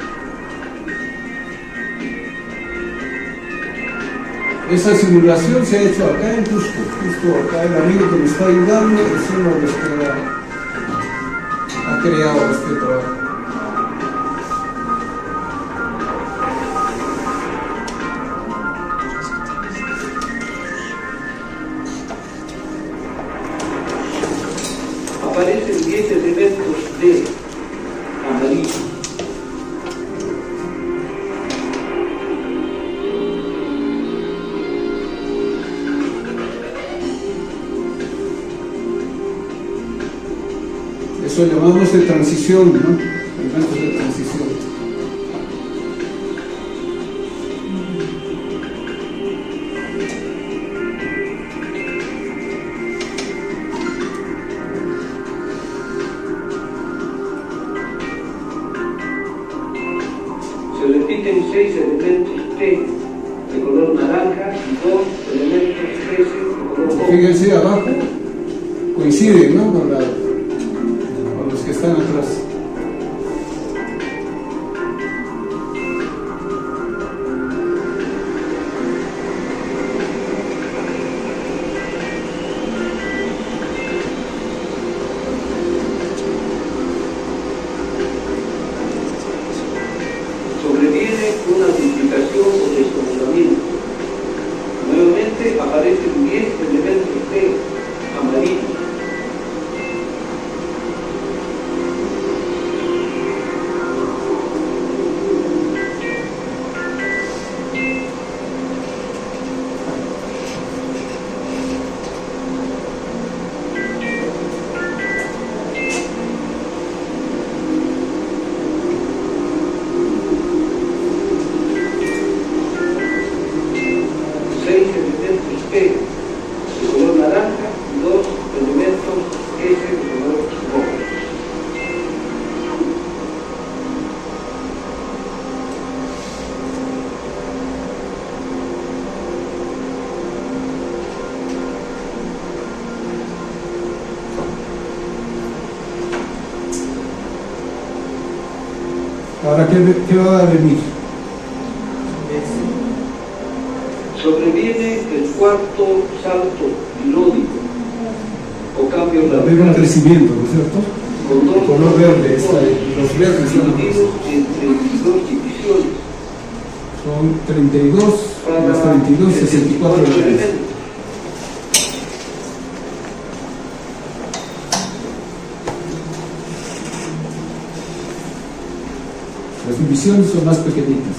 Esa simulación se ha hecho acá en Cusco. Justo acá el amigo que me está ayudando es uno de los que ha creado este trabajo. Aparecen 10 elementos de amarillo. Eso llamamos de transición, ¿no? Elementos de transición. Se repiten 6 elementos P de color naranja y 2 elementos S de color rojo. Fíjense abajo, coinciden, ¿no? Con los que están atrás. Sobreviene una duplicación o desdoblamiento. Nuevamente aparecen 10 elementos P amarillos. De color naranja y 2 elementos S de color rojo. Ahora, ¿qué va a venir? Sobreviene el cuarto salto melódico o cambio Va a haber un crecimiento, ¿no es cierto? con El color verde, los verdes son divididos en 32 divisiones. Son 32 más 32, 64 elementos. Las divisiones son más pequeñitas.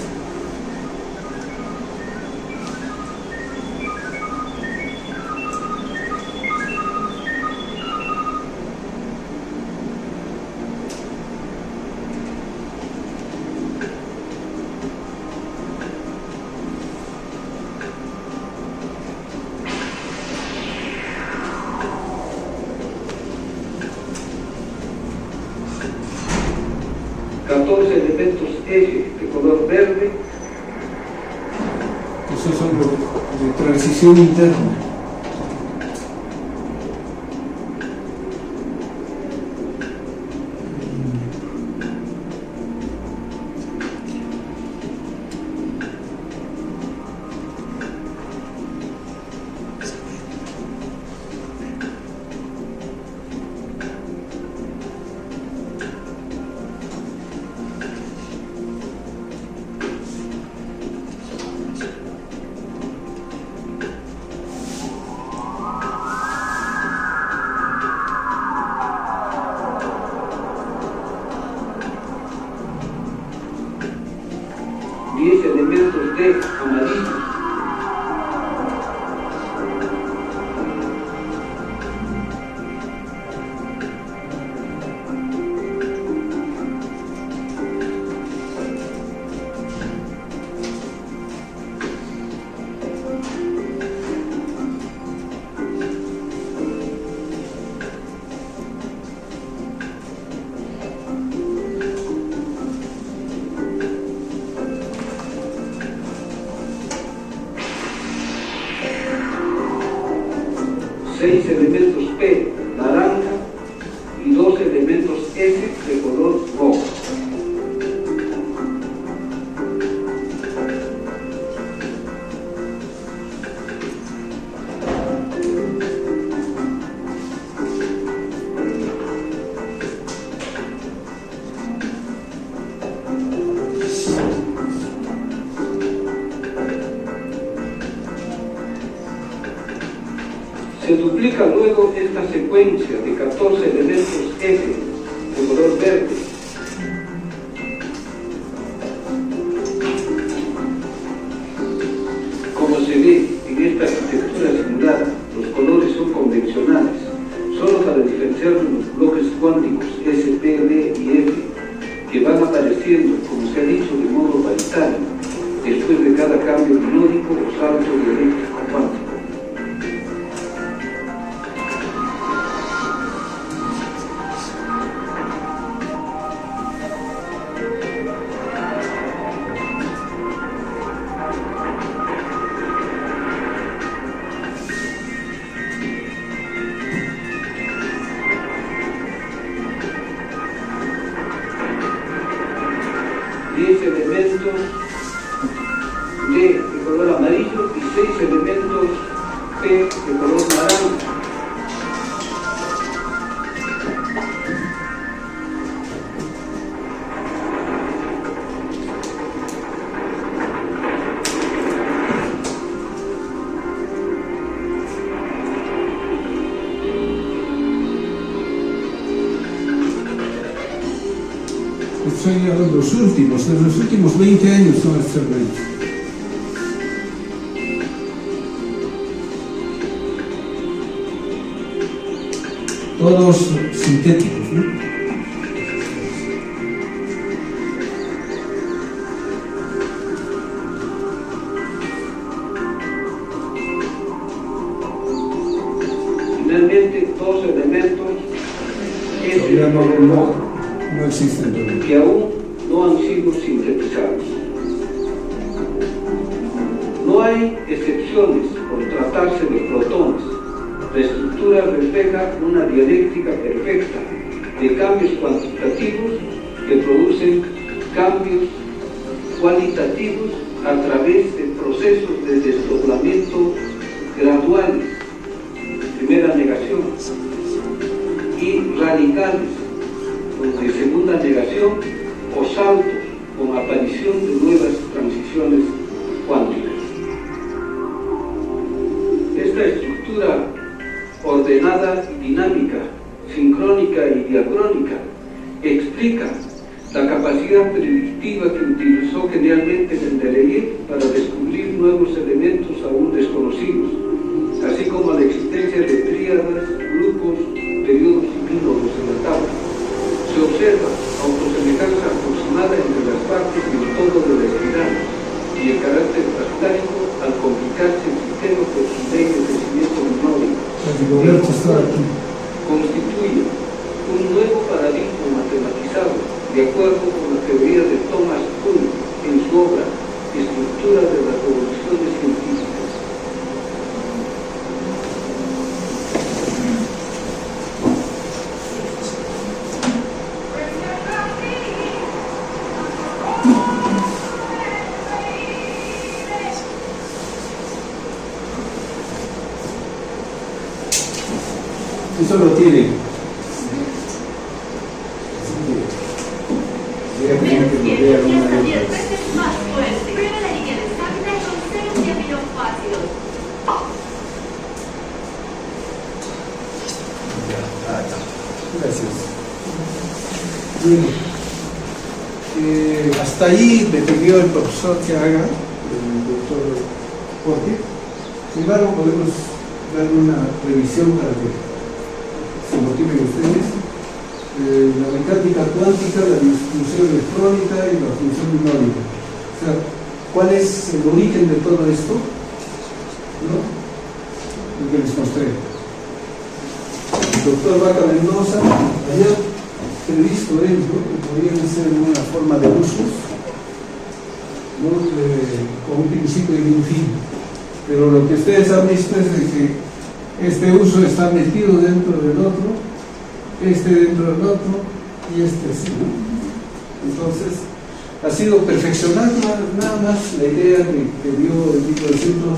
Elementos F de color verde. Esos son los de transición interna. Elementos de amarillo. Seis elementos P naranja y 2 elementos S de color rojo. Se duplica luego esta secuencia de 14 elementos F de color verde. Como se ve en esta arquitectura simulada, los colores son convencionales, solo para diferenciar los bloques cuánticos S, P, D y F, que van apareciendo, como se ha dicho, de modo paritario, después de cada cambio binórico o salto dialéctrico cuántico. Elementos de color amarillo y 6 elementos P de color naranja. Son los últimos 20 años son estos eventos. Todos sintéticos, ¿no? Finalmente, dos elementos no existen todavía, que aún no han sido sintetizados. No hay excepciones por tratarse de protones. La estructura refleja una dialéctica perfecta de cambios cuantitativos que producen cambios cualitativos a través de procesos de desdoblamiento graduales, primera negación, y radicales, de segunda negación, o saltos con aparición de nuevas transiciones cuánticas. Esta estructura ordenada y dinámica, sincrónica y diacrónica, explica la capacidad predictiva que utilizó genialmente Mendeleev para descubrir nuevos elementos aún desconocidos, así como la existencia de tríadas, grupos, periodos y bínodos en la tabla. Se observa autosemejanza aproximada entre las partes y el todo de la espiral y el carácter plastático al complicarse el sistema por su ley de crecimiento binómico. Constituye un nuevo paradigma matematizado de acuerdo con la teoría de Thomas Kuhn en su obra Estructura de las revoluciones científicas. Eso lo tiene. Más fuerte. Prueba la línea de estamina con 6 de aminoácidos. Gracias. Bien. Hasta ahí me pidió el profesor que haga, el doctor Jorge. Sin embargo, podemos dar una revisión para que se motiven ustedes. La mecánica cuántica, la distribución electrónica y la función binómica. O sea, ¿cuál es el origen de todo esto? ¿No? Lo que les mostré. El doctor Vaca Mendoza había previsto él, ¿no?, que podían ser una forma de usos, ¿no?, con un principio y un fin. Pero lo que ustedes han visto es de que este uso está metido dentro del otro, este dentro del otro y este así, ¿no? Entonces, ha sido perfeccionar nada más la idea que dio el 1900.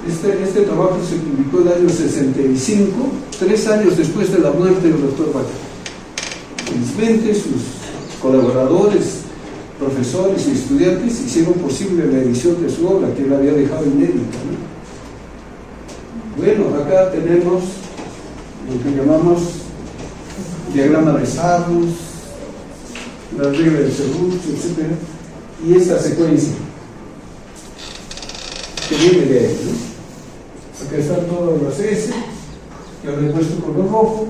Este trabajo se publicó en el año 65, 3 años después de la muerte del doctor Vaca. Felizmente, sus colaboradores, profesores y estudiantes hicieron posible la edición de su obra, que él había dejado inédita, ¿no? Bueno, acá tenemos lo que llamamos diagrama de Savus, la regla de Serruch, etc. Y esta secuencia que viene de ahí, ¿no? Acá están todas las S, que ahora he puesto color rojo.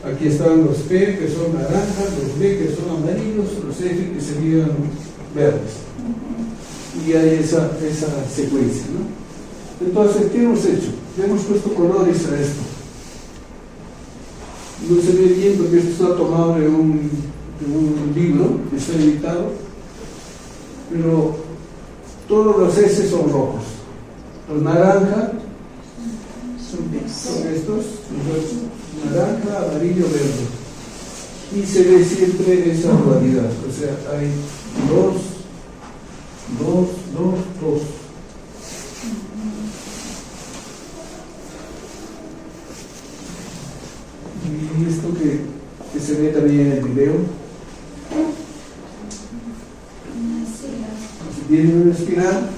Aquí están los P que son naranjas, los B que son amarillos, los F que serían verdes. Y hay esa secuencia, ¿no? Entonces, ¿qué hemos hecho? Le hemos puesto colores a esto. No se ve bien porque esto está tomado de un libro que está editado, pero todos los S son rojos. Los naranja son estos, naranja, amarillo, verde. Y se ve siempre esa dualidad, o sea, hay 2, 2, 2, 2. Y esto que se ve también en el video. Viene una espiral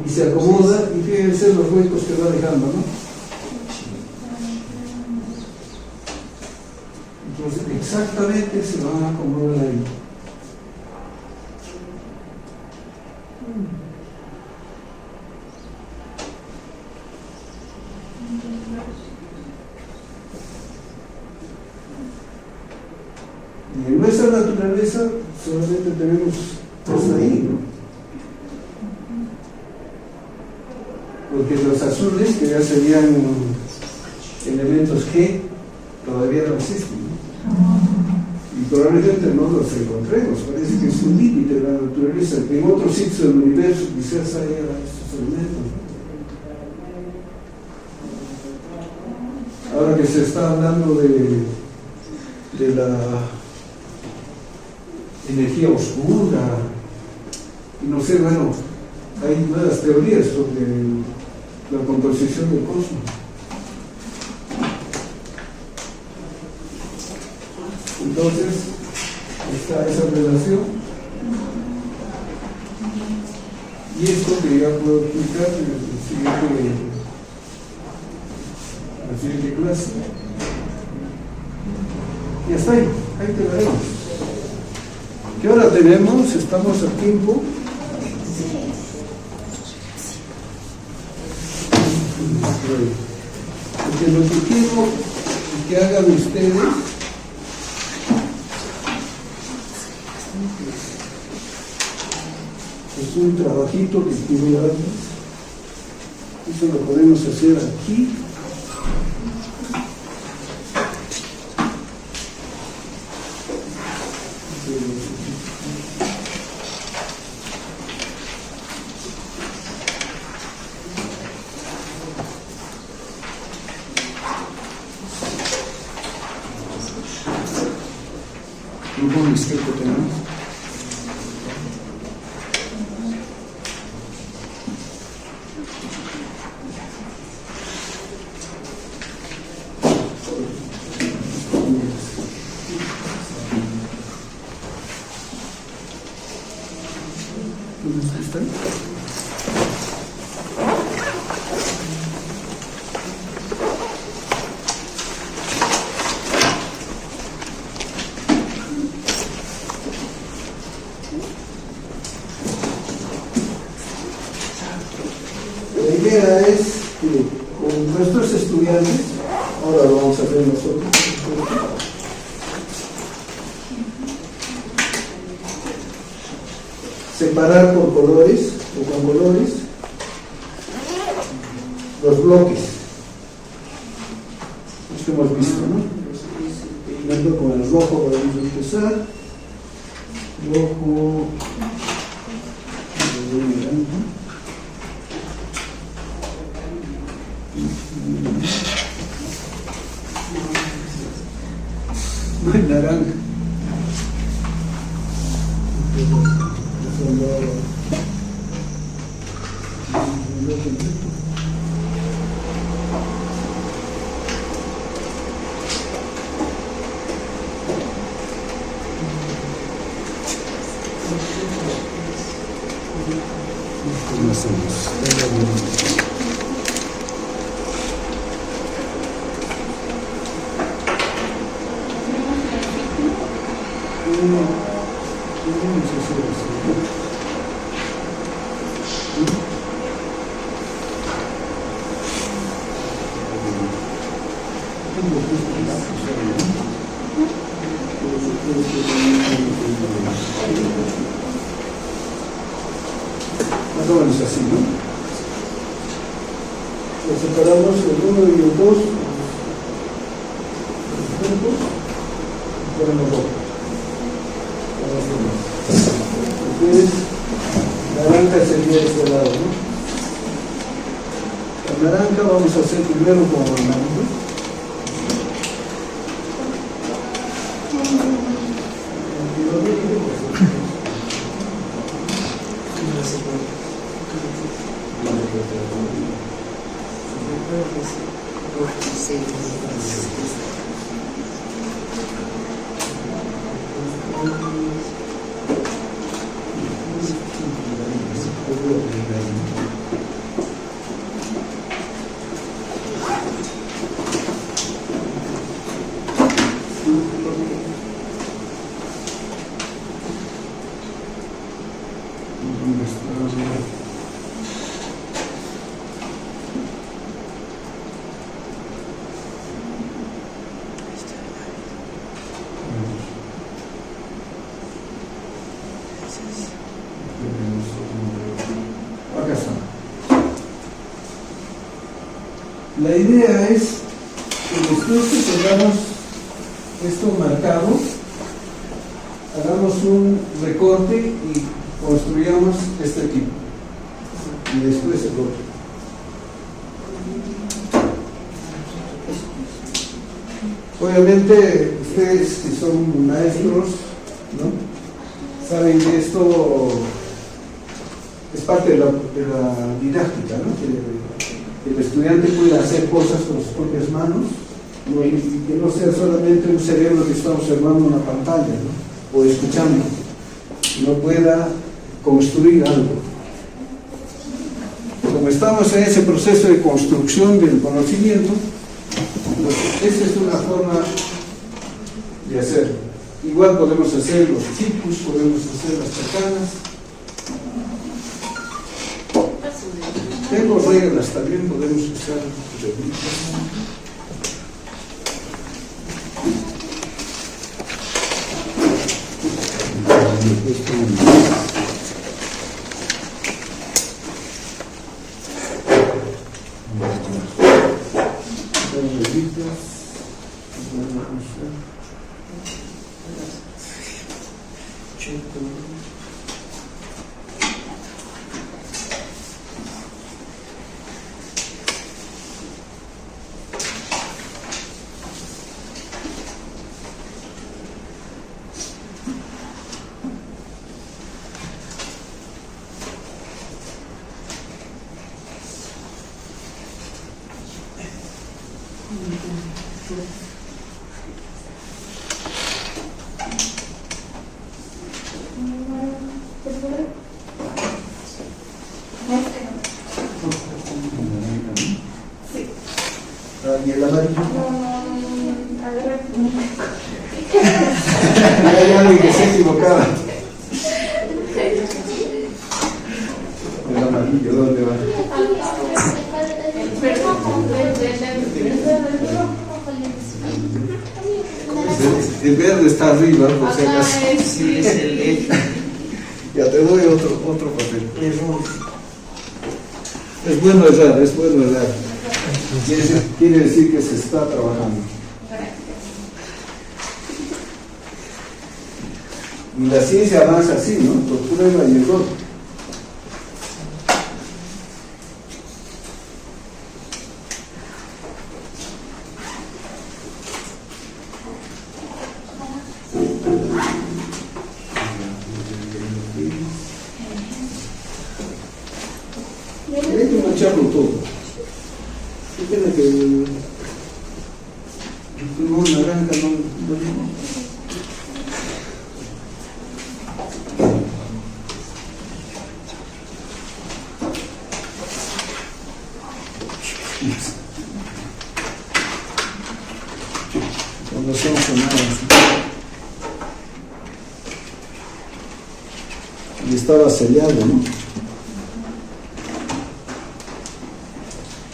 y se acomoda y fíjense los huecos que va dejando, ¿no? Entonces exactamente se van a acomodar ahí. Y en nuestra naturaleza solamente tenemos hasta ahí, ¿no? Porque los azules, que ya serían elementos G, todavía no existen, ¿no? Y probablemente no los encontremos. Parece que es un límite de la naturaleza, que en otros sitios del universo quizás haya estos elementos. Ahora que se está hablando de la energía oscura, y no sé, bueno, hay nuevas teorías sobre la composición del cosmos. Entonces, está esa relación. Y esto que ya puedo explicar en la siguiente clase. Y hasta ahí quedaremos. ¿Qué hora tenemos? ¿Estamos a tiempo? Porque lo que quiero que hagan ustedes es un trabajito que quiero darles. Eso lo podemos hacer aquí. La idea es que con nuestros estudiantes, ahora lo vamos a hacer nosotros, separar por colores o con colores los bloques. Esto hemos visto, ¿no? Por ejemplo, con el rojo podemos empezar. Rojo. Naranja. Más o menos así, ¿no? Lo separamos el 1 y el 2 juntos y ponemos otro. Entonces, naranja sería este lado, ¿no? La naranja vamos a hacer primero con amarillo. Acá está. La idea es que después que tengamos esto marcado, hagamos un recorte y construyamos este tipo. Y después el otro. Obviamente, ustedes que son maestros, ¿no?, saben que esto es parte de la didáctica, ¿no?, que el estudiante pueda hacer cosas con sus propias manos, ¿no?, y que no sea solamente un cerebro que está observando una pantalla, ¿no?, o escuchando, sino pueda construir algo. Como estamos en ese proceso de construcción del conocimiento, pues esa es una forma de hacerlo. Igual podemos hacer los chicos, podemos hacer las chacanas. Tengo reglas, también podemos usar reglitas. ¿Y el amarillo? Hay alguien que se equivocaba. El amarillo, ¿dónde va? El verde está arriba, por si acaso. Sí, es el eje. Ya te doy otro papel. Es bueno errar, es bueno errar. Quiere decir que se está trabajando. Y la ciencia avanza así, ¿no? Por prueba y error. Hay que mancharlo todo. Qué pena que no, naranja no. Cuando hacemos sonadas. Y estaba sellado, ¿no?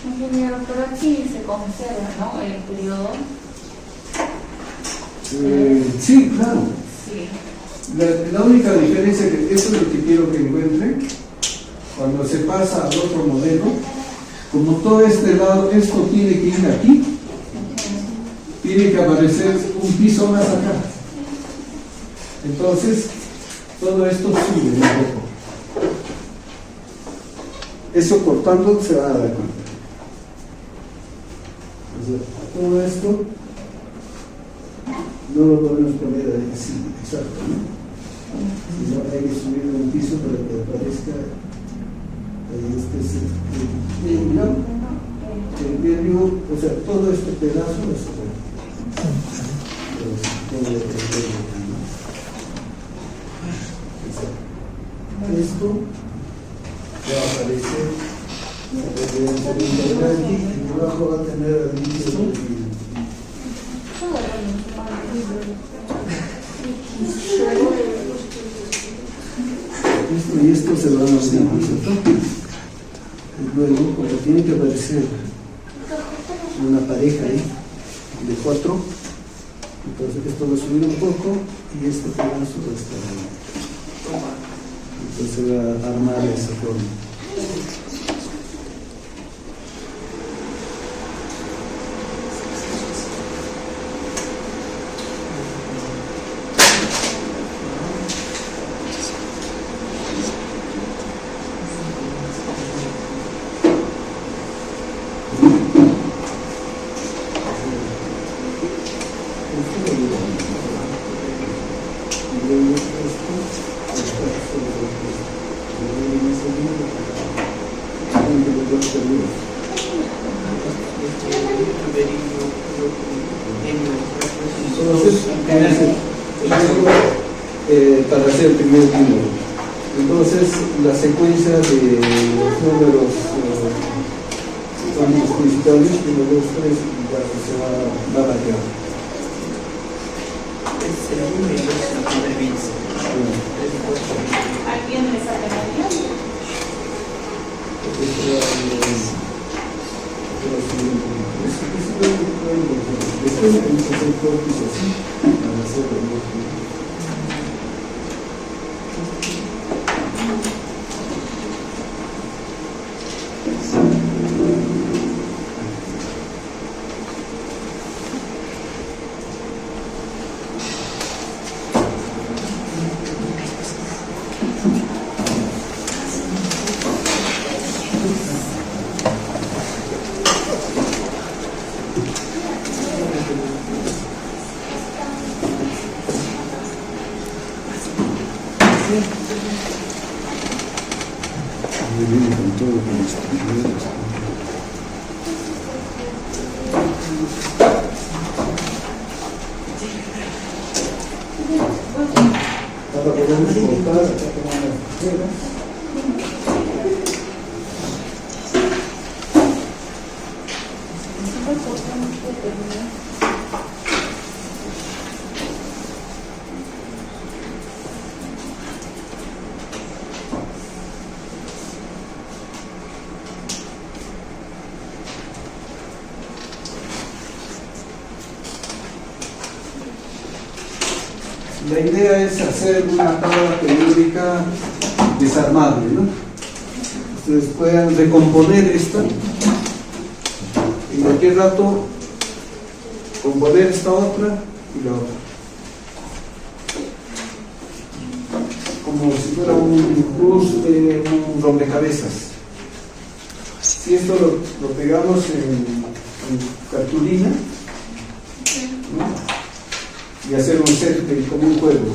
Ingeniero, pero aquí se conserva, ¿no?, el periodo Sí, claro. La única diferencia, que eso es lo que quiero que encuentre, cuando se pasa al otro modelo, como todo este lado, esto tiene que ir aquí, tiene que aparecer un piso más acá. Entonces, todo esto sube un poco. Eso cortando se va a dar cuenta. O sea, todo esto no lo podemos poner así, exacto, ¿no? Sino hay que subir un piso para que aparezca este es el medio, o sea, todo este pedazo es esto va a aparecer aquí y debajo va a tener el inicio y esto se va a hacer, ¿no es cierto? Y luego, como tiene que aparecer una pareja ahí de 4, entonces esto va a subir un poco y este pedazo va a estar ahí. Entonces se va a armar de esa forma. Para hacer el primer número. Entonces, la secuencia de los números principales, 1, 2, 3, ya se va a variar. ¿Alguien me saca la mía? La idea es hacer una tabla periódica desarmable, ¿no? Ustedes puedan recomponer esta y de aquí a rato componer esta otra y la otra. Como si fuera un rompecabezas. Si esto lo pegamos en cartulina, ¿no? Y hacer un set como un juego.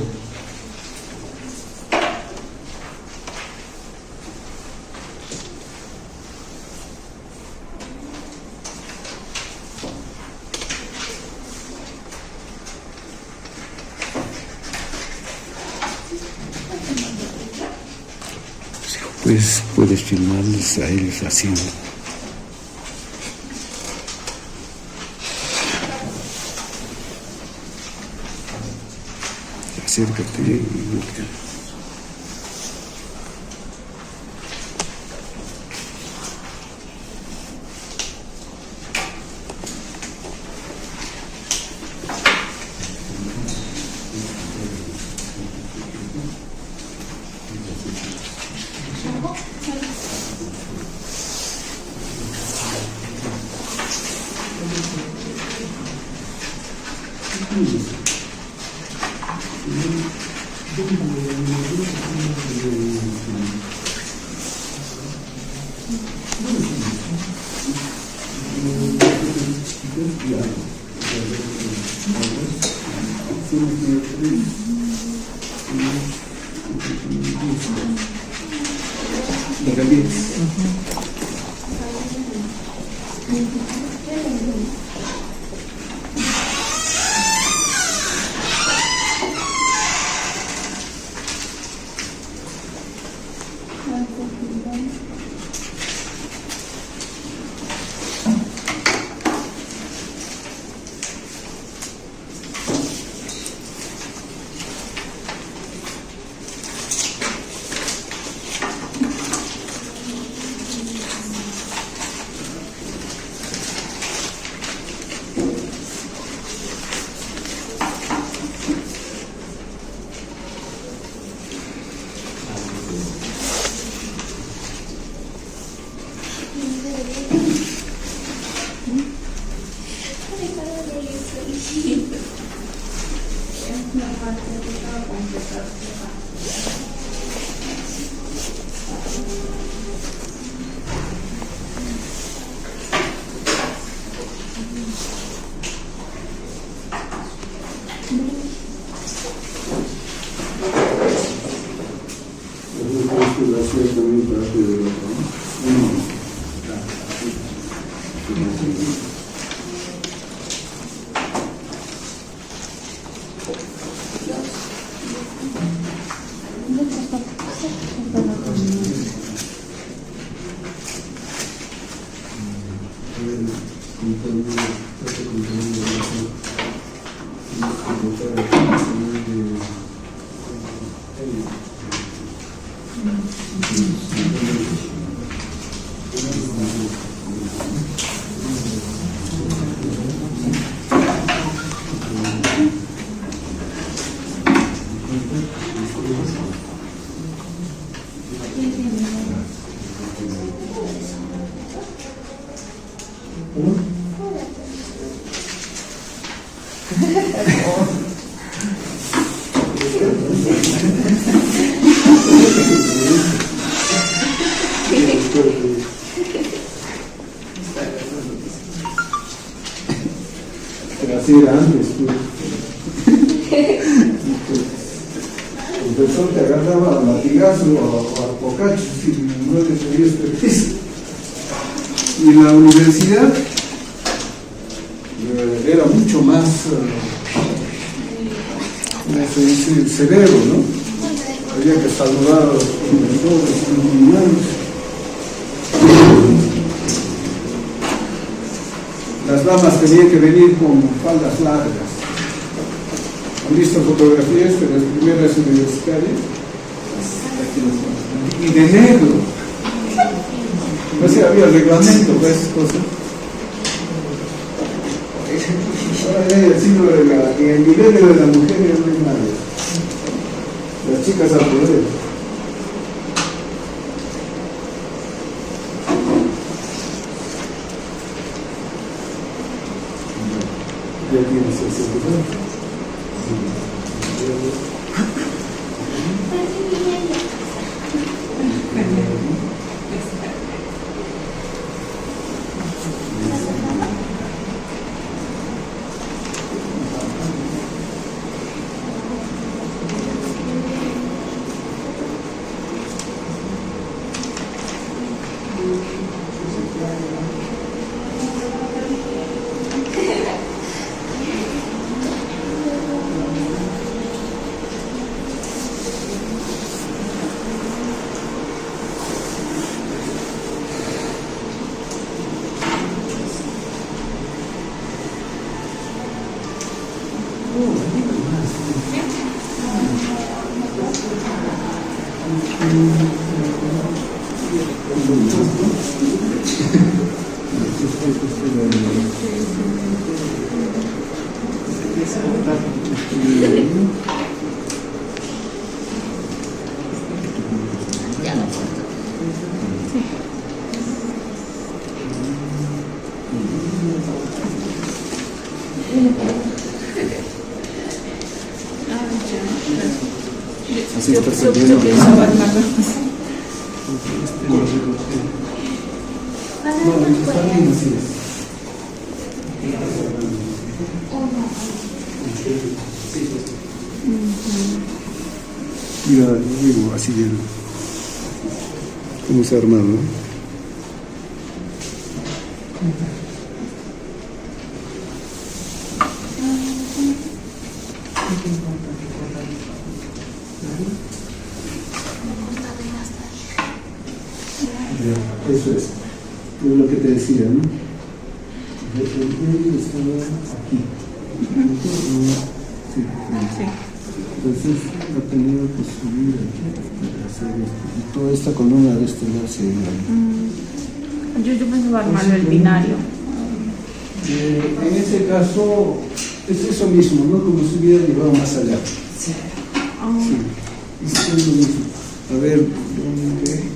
Pues puedes filmarles a ellos haciendo. Acércate y busca. Pero así era antes, pues. El profesor te agarraba a latigazo o a pocachos y no te pedías permiso. Y en la universidad era mucho más severo, ¿no? Había que saludar a los profesores y los niños. Las damas tenían que venir con faldas largas. ¿Han visto fotografías de las primeras universitarias? Y de negro. No sé, había reglamento para esas cosas. Ahora ya en el milenio de la mujer ya no hay nada. Las chicas al poder. Ya tienes el celular. Así está saliendo. No, está bien, así es. Mira, digo, así bien. ¿Cómo se ha armado? ¿No? Eso es lo que te decía, ¿no? Él estaba aquí. Sí. Entonces ha tenido que subir aquí para hacer esto. Y toda esta columna de este lado se Yo pensaba armarlo el binario. en ese caso es eso mismo, ¿no? Como si hubiera llevado más allá. Sí. Es lo mismo. A ver, ¿dónde?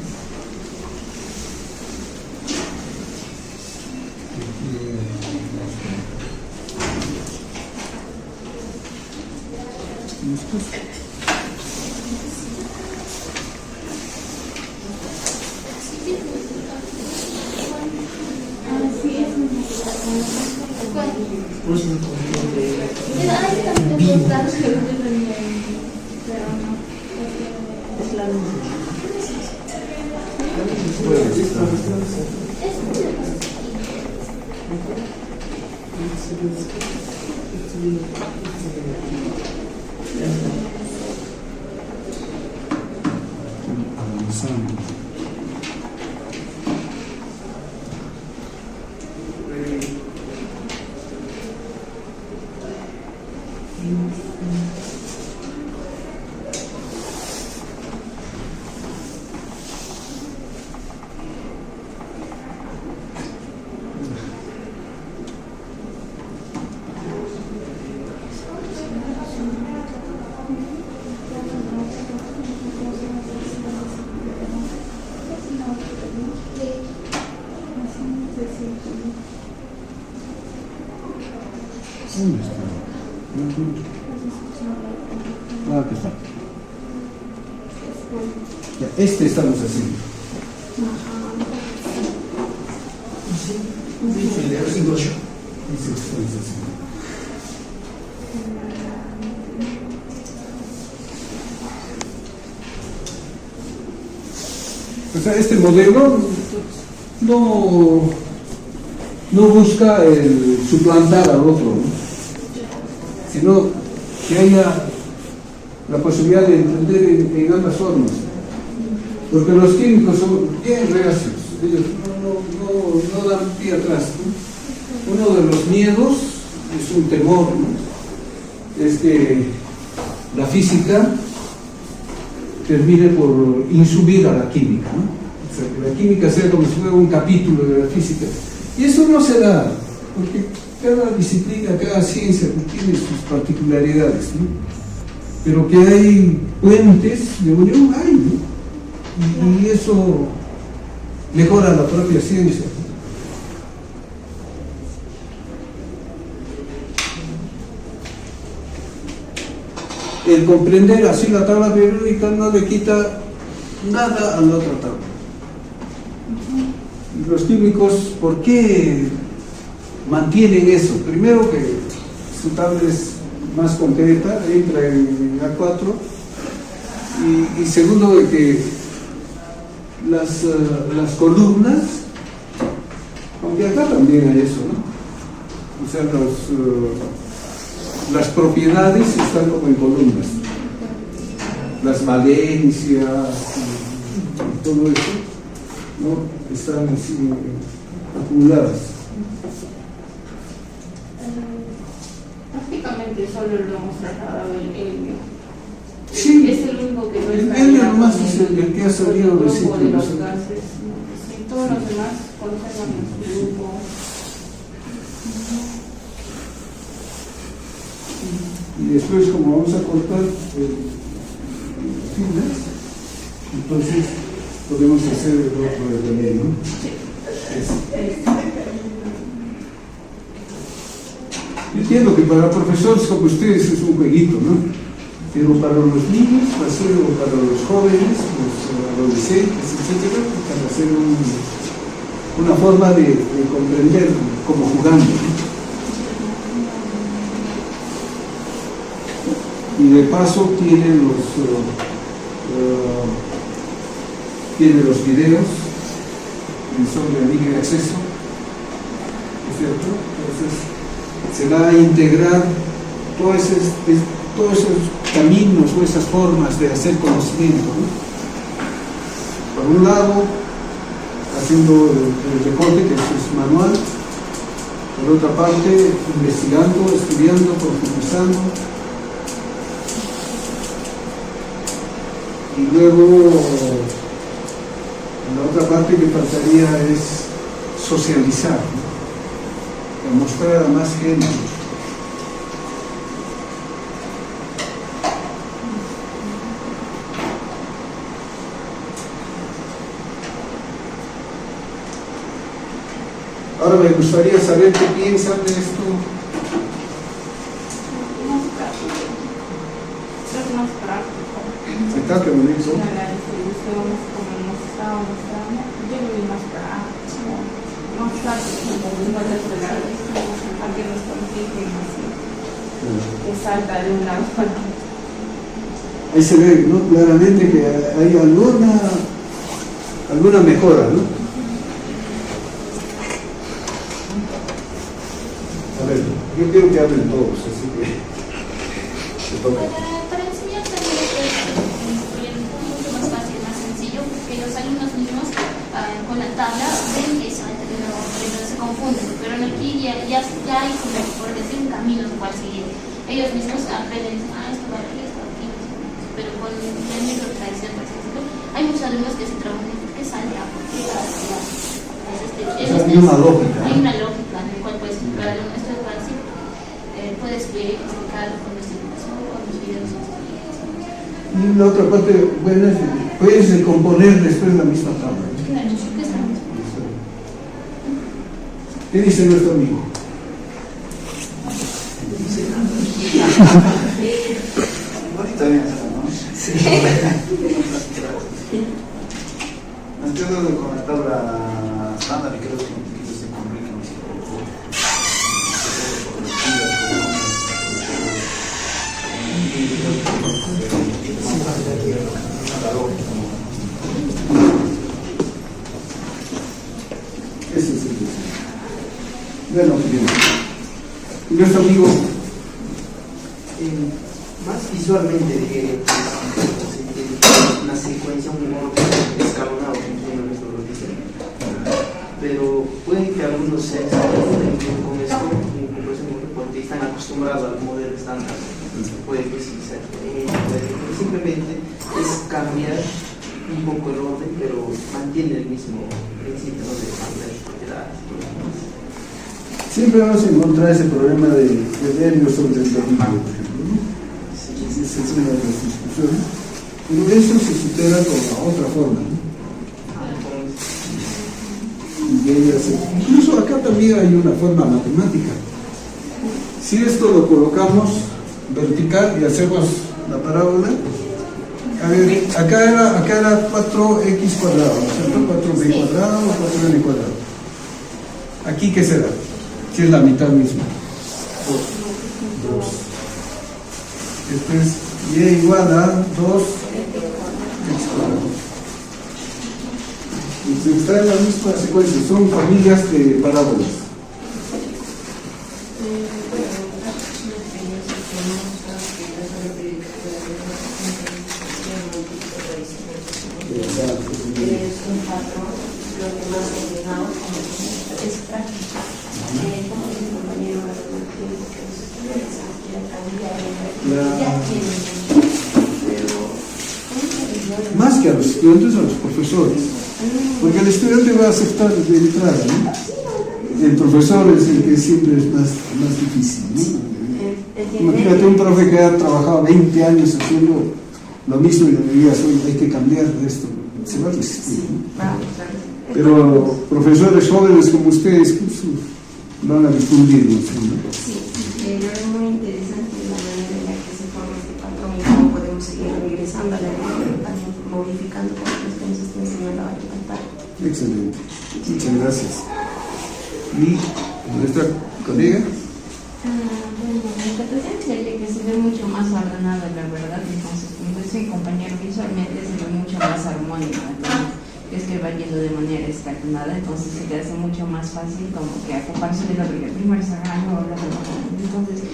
¿Dónde está? Ah, aquí está. Ya, este estamos haciendo. Dice estamos haciendo. O sea, este modelo no busca suplantar al otro, ¿no? Sino que haya la posibilidad de entender en ambas formas. Porque los químicos son bien reacios, ellos no dan pie atrás, ¿no? Uno de los miedos es un temor, ¿no? Es que la física termine por insumir a la química, ¿no? O sea, que la química sea como si fuera un capítulo de la física. Y eso no se da, porque cada disciplina, cada ciencia tiene sus particularidades, ¿no? Pero que hay puentes de unión, hay, ¿no? Y eso mejora la propia ciencia. El comprender así la tabla periódica no le quita nada a la otra tabla. Los químicos, ¿por qué mantienen eso? Primero que su tabla es más concreta, entra en A4, y segundo de que las columnas, aunque acá también hay eso, ¿no? O sea, las propiedades están como en columnas, las valencias y todo eso, ¿no? Están así acumuladas. Prácticamente solo lo hemos trasladado el helio. Sí, Es el único que no el está helio nomás es el que ha salido del sitio. de los gases. Sí, todos los demás conservan en su grupo. Y después, como vamos a cortar filas, entonces podemos hacer el otro también, ¿no? Yo entiendo que para profesores como ustedes es un jueguito, ¿no? Pero para los niños, o para los jóvenes, los adolescentes, etc., para hacer una forma de comprender como jugando, ¿no? Y de paso tienen los videos que son de libre acceso, ¿no es cierto? Entonces se va a integrar todos esos caminos o esas formas de hacer conocimiento, ¿no? Por un lado, haciendo el recorte, que eso es manual; por otra parte, investigando, estudiando, profundizando; y luego la otra parte que faltaría es socializar, ¿no? Mostrar a más gente. Ahora me gustaría saber qué piensan de esto. Es más práctico. Está que bonito. La distribución, como nos estaba mostrando, yo lo vi más práctico. Más práctico, como a que nos compliquen así. Que salta de un lado para otro. Ahí se ve, ¿no?, claramente que hay alguna mejora, ¿no? A ver, yo quiero que hablen todos, así que se toca. Para enseñar también es mucho más fácil, más sencillo, porque los alumnos mismos con la tabla ven eso, pero se confunden. Pero aquí ya hay como, por decir, un camino al cual seguir. Ellos mismos aprenden, esto va aquí, esto va aquí. Pero con el micro tradición, por ejemplo, hay muchos alumnos que se trabajan por qué saldrá, por qué hay una lógica. Hay una lógica en la cual puedes explicar esto es fácil, puedes explicarlo con nuestra información, con los videos. Y la otra parte, bueno, es puedes recomponer después la misma tabla. Claro, que está. ¿Qué dice nuestro amigo? Bonito bien eso, ¿no? Sí. Entiendo con la tabla estándar y creo que un poquito se complica más. Ese es el deseo. Bueno, bien. ¿Y nuestro amigo? Más visualmente de una secuencia, un orden escalonado, como nuestro lo dice. Pero puede que algunos se confunden con esto, porque están acostumbrados al modelo estándar. Puede que sí sea simplemente es cambiar un poco el orden, pero mantiene el mismo principio de cambiar propiedades. Siempre vamos a encontrar ese problema de nervios sobre el dominio, por ejemplo, ¿no? Esa es una de las discusiones. Pero eso se supera con la otra forma, ¿no? Incluso acá también hay una forma matemática. Si esto lo colocamos vertical y hacemos la parábola, a ver, acá era 4x cuadrado, ¿cierto? 4b cuadrado, 4n cuadrado. ¿Aquí qué será? Si es la mitad misma. 2. Esto es y igual a 2x cuadrado. Y está en la misma secuencia, son familias de parábolas. Más que a los estudiantes, a los profesores, porque el estudiante va a aceptar de entrada, ¿no? El profesor es el que siempre es más difícil, ¿no? Imagínate un profe que ha trabajado 20 años haciendo lo mismo y le dirías, oye, hay que cambiar esto, se va a resistir, ¿no? Vamos a ver. Pero profesores jóvenes como ustedes pues, van a difundir, ¿no? Sí, pero es muy interesante la manera en la que se forma este patrón y cómo podemos seguir regresando a la realidad, también modificando como los que nos están enseñando a levantar. Excelente, muchas gracias. ¿Y nuestra colega? Bueno, la interpretación sería que se ve mucho más ordenada, la verdad, entonces, como dice mi compañero, visualmente se ve mucho más armónico, entonces, es que va yendo de manera escalonada, entonces se te hace mucho más fácil como que ocuparse de lo que primero se agarra o lo que entonces,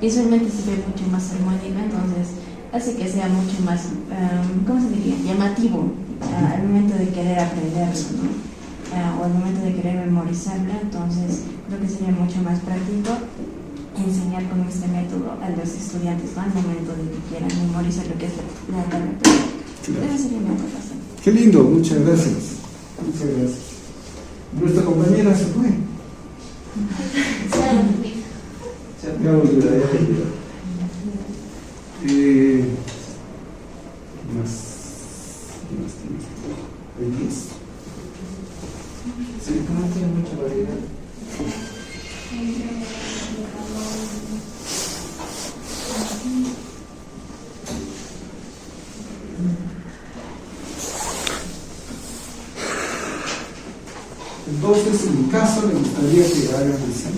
visualmente se ve mucho más armónica, entonces, hace que sea mucho más, ¿cómo se diría? Llamativo al momento de querer aprenderlo, ¿no? O al momento de querer memorizarlo, entonces, creo que sería mucho más práctico enseñar con este método a los estudiantes, ¿no? Al momento de que quieran memorizar lo que es la tabla periódica. Esa sería mi aportación. Qué lindo, muchas gracias. Muchas gracias. Nuestra compañera se fue. Ya volverá, ya volverá. Más tienes. ¿Hay 10? Sí, no tiene mucha variedad. Entonces, en mi caso, me gustaría que hagan así,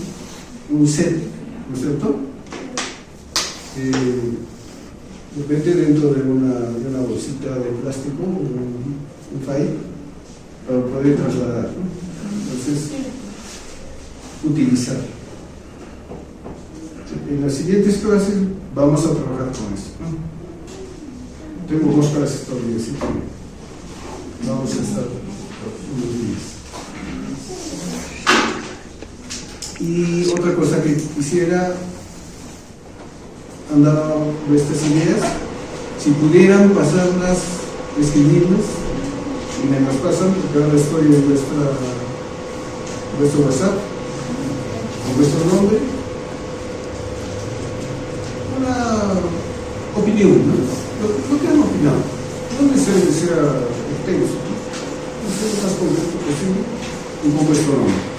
un set, ¿no es cierto? Depende dentro de una bolsita de plástico, un file, para poder trasladar, ¿no? Entonces, utilizar. En las siguientes clases vamos a trabajar con eso, ¿no? Tengo 2 clases todavía, así que vamos a estar unos días. Y otra cosa que quisiera andar de estas ideas, si pudieran pasarlas, escribirlas, y me las pasan, porque ahora estoy en vuestro WhatsApp, con vuestro nombre, una opinión, ¿no? Lo que han opinado, no necesariamente sea extenso, ¿no? Lo más concreto posible, y con vuestro nombre.